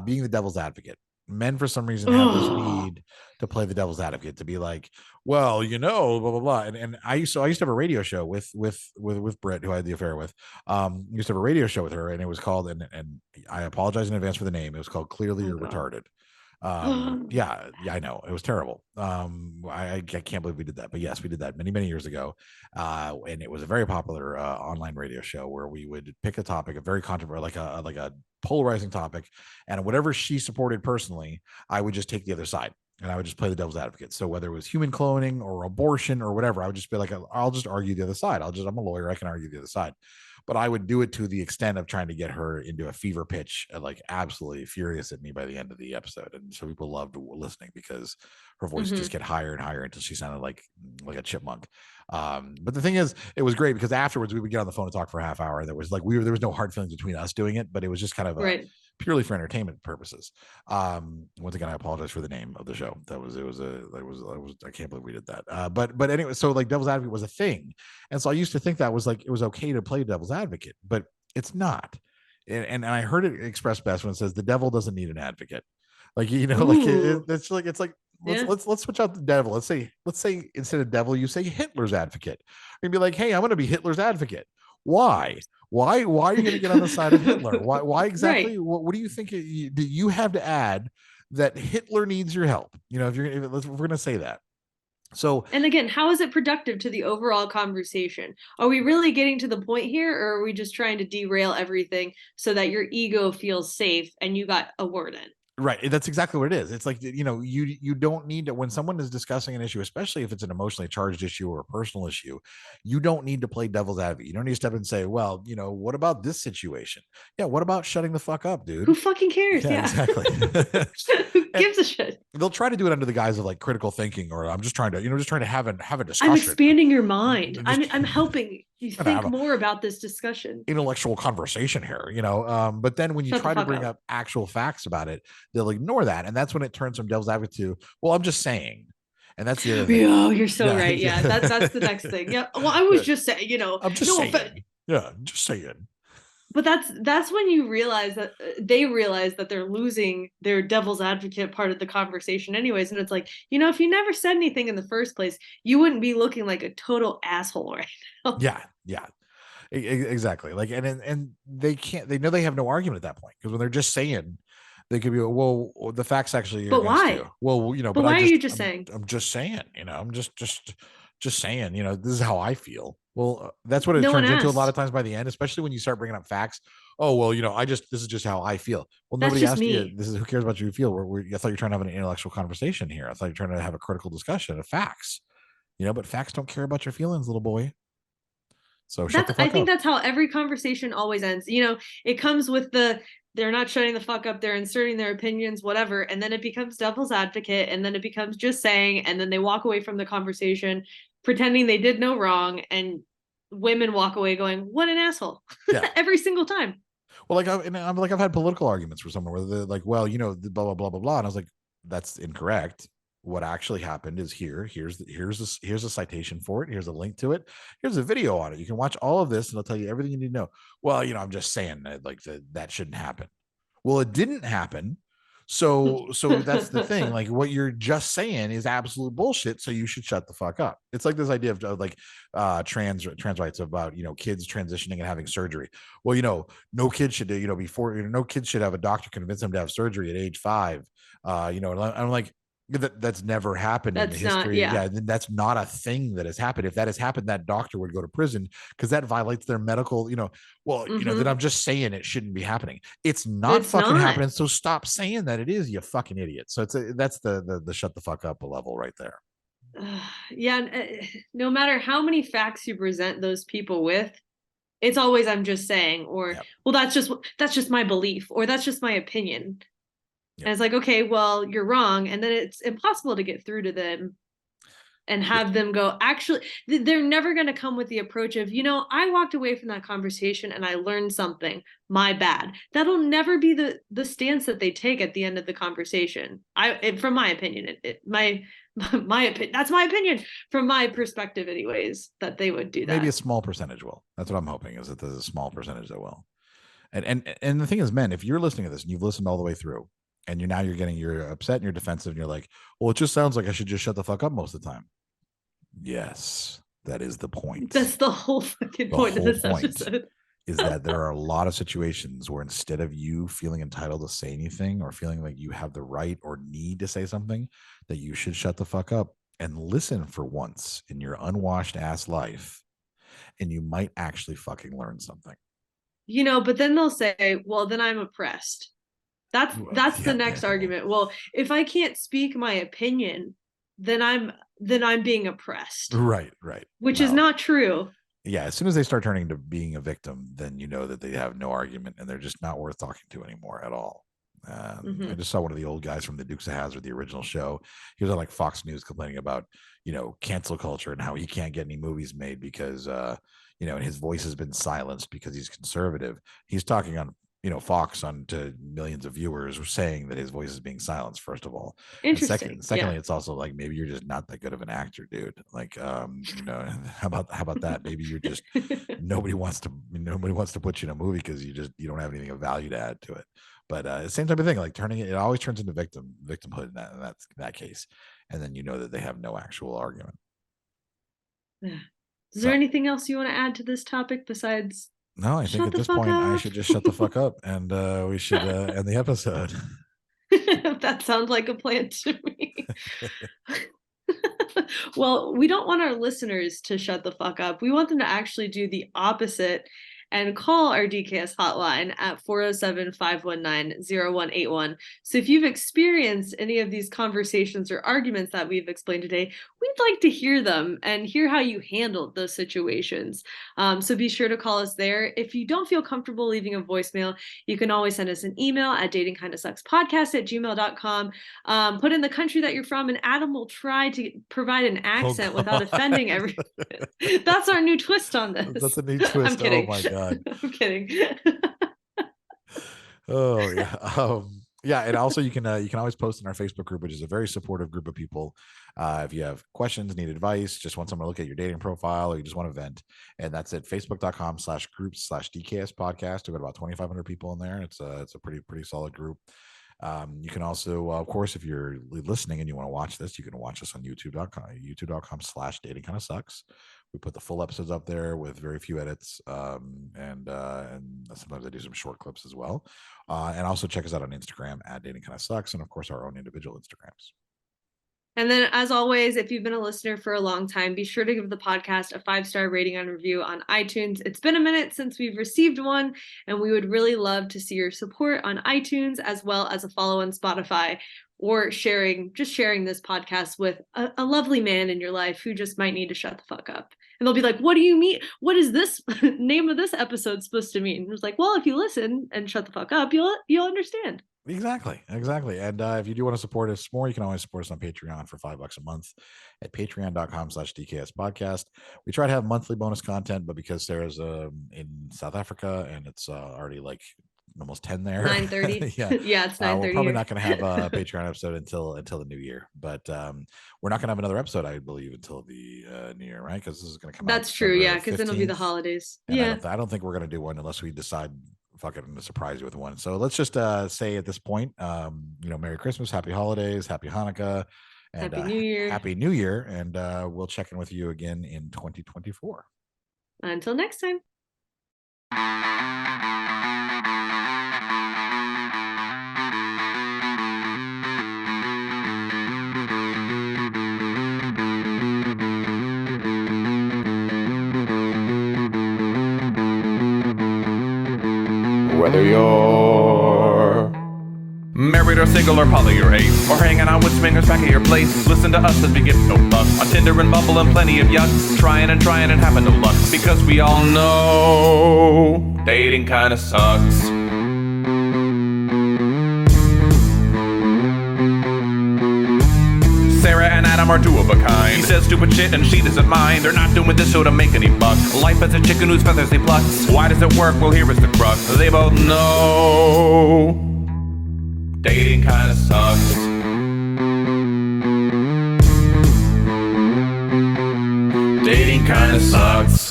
Being the devil's advocate. Men, for some reason, have this need to play the devil's advocate, to be like, well, blah blah blah. And I used to have a radio show with Britt, who I had the affair with. Used to have a radio show with her, and it was called, and I apologize in advance for the name. It was called Clearly You're Retarded. Yeah, I know, it was terrible. I can't believe we did that, but yes, we did that many years ago. And it was a very popular online radio show where we would pick a topic, a very controversial, like a polarizing topic, and whatever she supported personally, I would just take the other side, and I would just play the devil's advocate. So whether it was human cloning or abortion or whatever, I would just be like, I'll just argue the other side. I'm a lawyer, I can argue the other side. But I would do it to the extent of trying to get her into a fever pitch, like absolutely furious at me by the end of the episode. And so people loved listening because her voice just get higher and higher until she sounded like a chipmunk. But the thing is, it was great because afterwards we would get on the phone and talk for a half hour. There was no hard feelings between us doing it, but it was just kind of purely for entertainment purposes. Once again, I apologize for the name of the show. I can't believe we did that. But anyway, so like devil's advocate was a thing. And so I used to think that was like, it was okay to play devil's advocate, but it's not. And I heard it expressed best when it says the devil doesn't need an advocate. Like, it's like, let's switch out the devil. Let's say instead of devil, you say Hitler's advocate. You'd be like, hey, I'm going to be Hitler's advocate. Why are you going to get on the side of Hitler? Why exactly? Right. What do you think do you have to add that Hitler needs your help? If we're going to say that. So, and again, how is it productive to the overall conversation? Are we really getting to the point here, or are we just trying to derail everything so that your ego feels safe and you got a word in? Right. That's exactly what it is. It's like, you don't need to, when someone is discussing an issue, especially if it's an emotionally charged issue or a personal issue, you don't need to play devil's advocate. You don't need to step in and say, well, what about this situation? Yeah. What about shutting the fuck up, dude? Who fucking cares? Yeah, exactly. Who gives a shit? They'll try to do it under the guise of like critical thinking, or I'm just trying to, have a discussion. I'm expanding your mind. Just- I'm helping you Gonna think have a- more about this discussion. Intellectual conversation here, but then when you Shut the try to fuck bring up. up actual facts about it, they'll ignore that, and that's when it turns from devil's advocate to, well, I'm just saying. And that's the other thing. Oh, you're so Yeah. right. Yeah, that's the next thing. Yeah. Well, I was just saying, I'm just saying. Yeah, just saying. But that's when you realize that they realize that they're losing their devil's advocate part of the conversation anyways. And it's like, if you never said anything in the first place, you wouldn't be looking like a total asshole right now. Yeah. Exactly. Like, and they can't, they know they have no argument at that point, because when they're just saying, they could be, well, the facts actually are But against why? you. Well, but why are you just saying? I'm just saying, I'm just saying, this is how I feel. Well, that's what it turns into a lot of times by the end, especially when you start bringing up facts. Oh, well, this is just how I feel. Well, nobody asked you. This is, who cares about you feel? I thought you're trying to have an intellectual conversation here. I thought you're trying to have a critical discussion of facts, but facts don't care about your feelings, little boy. So I think that's how every conversation always ends. It comes with they're not shutting the fuck up, they're inserting their opinions, whatever, and then it becomes devil's advocate, and then it becomes just saying, and then they walk away from the conversation pretending they did no wrong, and women walk away going, what an asshole. Yeah. Every single time. Well, I've had political arguments with someone where they're like, well, blah blah blah blah blah, and I was like, that's incorrect. What actually happened is here's a citation for it. Here's a link to it. Here's a video on it. You can watch all of this and it'll tell you everything you need to know. Well, I'm just saying that that shouldn't happen. Well, it didn't happen. So that's the thing. Like, what you're just saying is absolute bullshit. So you should shut the fuck up. It's like this idea of like trans rights about, kids transitioning and having surgery. Well, no kid should do, no kids should have a doctor convince them to have surgery at age 5. And I'm like, that's never happened in the history. That's not a thing that has happened. If that has happened, that doctor would go to prison, because that violates their medical, then I'm just saying it shouldn't be happening. It's not happening. So stop saying that it is, you fucking idiot. So that's the shut the fuck up level right there. No matter how many facts you present those people with, it's always, I'm just saying, or, well, that's just my belief, or that's just my opinion. Yep. And it's like, okay, well, you're wrong. And then it's impossible to get through to them and have them go, actually, they're never going to come with the approach of, I walked away from that conversation and I learned something, my bad. That'll never be the stance that they take at the end of the conversation. From my opinion, my opinion, that's my opinion from my perspective anyways, that they would do that. Maybe a small percentage will. That's what I'm hoping, is that there's a small percentage that will. And the thing is, men, if you're listening to this and you've listened all the way through, and you're upset and you're defensive, and you're like, well, it just sounds like I should just shut the fuck up most of the time. Yes, that is the point. That's the whole fucking point of this episode. Is that there are a lot of situations where, instead of you feeling entitled to say anything, or feeling like you have the right or need to say something, that you should shut the fuck up and listen for once in your unwashed ass life. And you might actually fucking learn something. But then they'll say, well, then I'm oppressed. That's the next argument. Well, if I can't speak my opinion, then I'm being oppressed. Right. Which is not true. Yeah, as soon as they start turning to being a victim, then you know that they have no argument and they're just not worth talking to anymore at all. I just saw one of the old guys from the Dukes of Hazzard, the original show. He was on like Fox News complaining about, cancel culture and how he can't get any movies made because, and his voice has been silenced because he's conservative. He's talking on Fox on to millions of viewers, saying that his voice is being silenced, first of all. Interesting. Secondly, it's also like, maybe you're just not that good of an actor, dude. Like, how about that? Maybe you're just nobody wants to put you in a movie because you don't have anything of value to add to it. But same type of thing, like it always turns into victimhood in that case, and then that they have no actual argument. Is there anything else you want to add to this topic besides? No, I think at this point I should just shut the fuck up, and we should end the episode. That sounds like a plan to me. Well, we don't want our listeners to shut the fuck up. We want them to actually do the opposite and call our DKS hotline at 407-519-0181. So if you've experienced any of these conversations or arguments that we've explained today, we'd like to hear them and hear how you handled those situations. So be sure to call us there. If you don't feel comfortable leaving a voicemail, you can always send us an email at datingkindasuckspodcast@gmail.com. Put in the country that you're from, and Adam will try to provide an accent without offending everyone. That's our new twist on this. That's a new twist. I'm kidding. Oh my God. I'm kidding. Oh yeah. Yeah, and also you can always post in our Facebook group, which is a very supportive group of people. If you have questions, need advice, just want someone to look at your dating profile, or you just want to vent, and that's at facebook.com/groups/DKS podcast. We've got about 2,500 people in there. It's a pretty solid group. You can also, of course, if you're listening and you want to watch this, you can watch us on youtube.com/datingkindasucks. We put the full episodes up there with very few edits, and sometimes I do some short clips as well. And also check us out on Instagram at datingkindasucks, and of course our own individual Instagrams. And then, as always, if you've been a listener for a long time, be sure to give the podcast a 5-star rating and review on iTunes. It's been a minute since we've received one, and we would really love to see your support on iTunes, as well as a follow on Spotify, or sharing this podcast with a lovely man in your life who just might need to shut the fuck up. And they'll be like, what do you mean? What is this name of this episode supposed to mean? It's like, well, if you listen and shut the fuck up, you'll understand. Exactly. And if you do want to support us more, you can always support us on Patreon for $5 a month at patreon.com/DKS podcast. We try to have monthly bonus content, but because Sarah's in South Africa and it's already like almost 10 there. 9:30. Yeah, it's 9:30. We're probably not going to have a Patreon episode until the new year, but we're not going to have another episode, I believe, until the new year, right? Because this is going to come out. That's true, yeah, because then it'll be the holidays. And yeah, I don't think we're going to do one unless we decide fucking to surprise you with one. So let's just say at this point, Merry Christmas, Happy Holidays, Happy Hanukkah, and Happy New Year. Happy New Year, and we'll check in with you again in 2024. Until next time. Whether you're married or single or poly or ace, or hanging out with swingers back at your place, listen to us as we get no fuck on Tinder and Bumble and plenty of yuck, trying and having no luck, because we all know dating kinda sucks. Sarah and Adam are two of a kind. He says stupid shit and she doesn't mind. They're not doing this show to make any buck. Life as a chicken whose feathers they pluck. Why does it work? Well, here is the crux. They both know dating kinda sucks. Dating kinda sucks.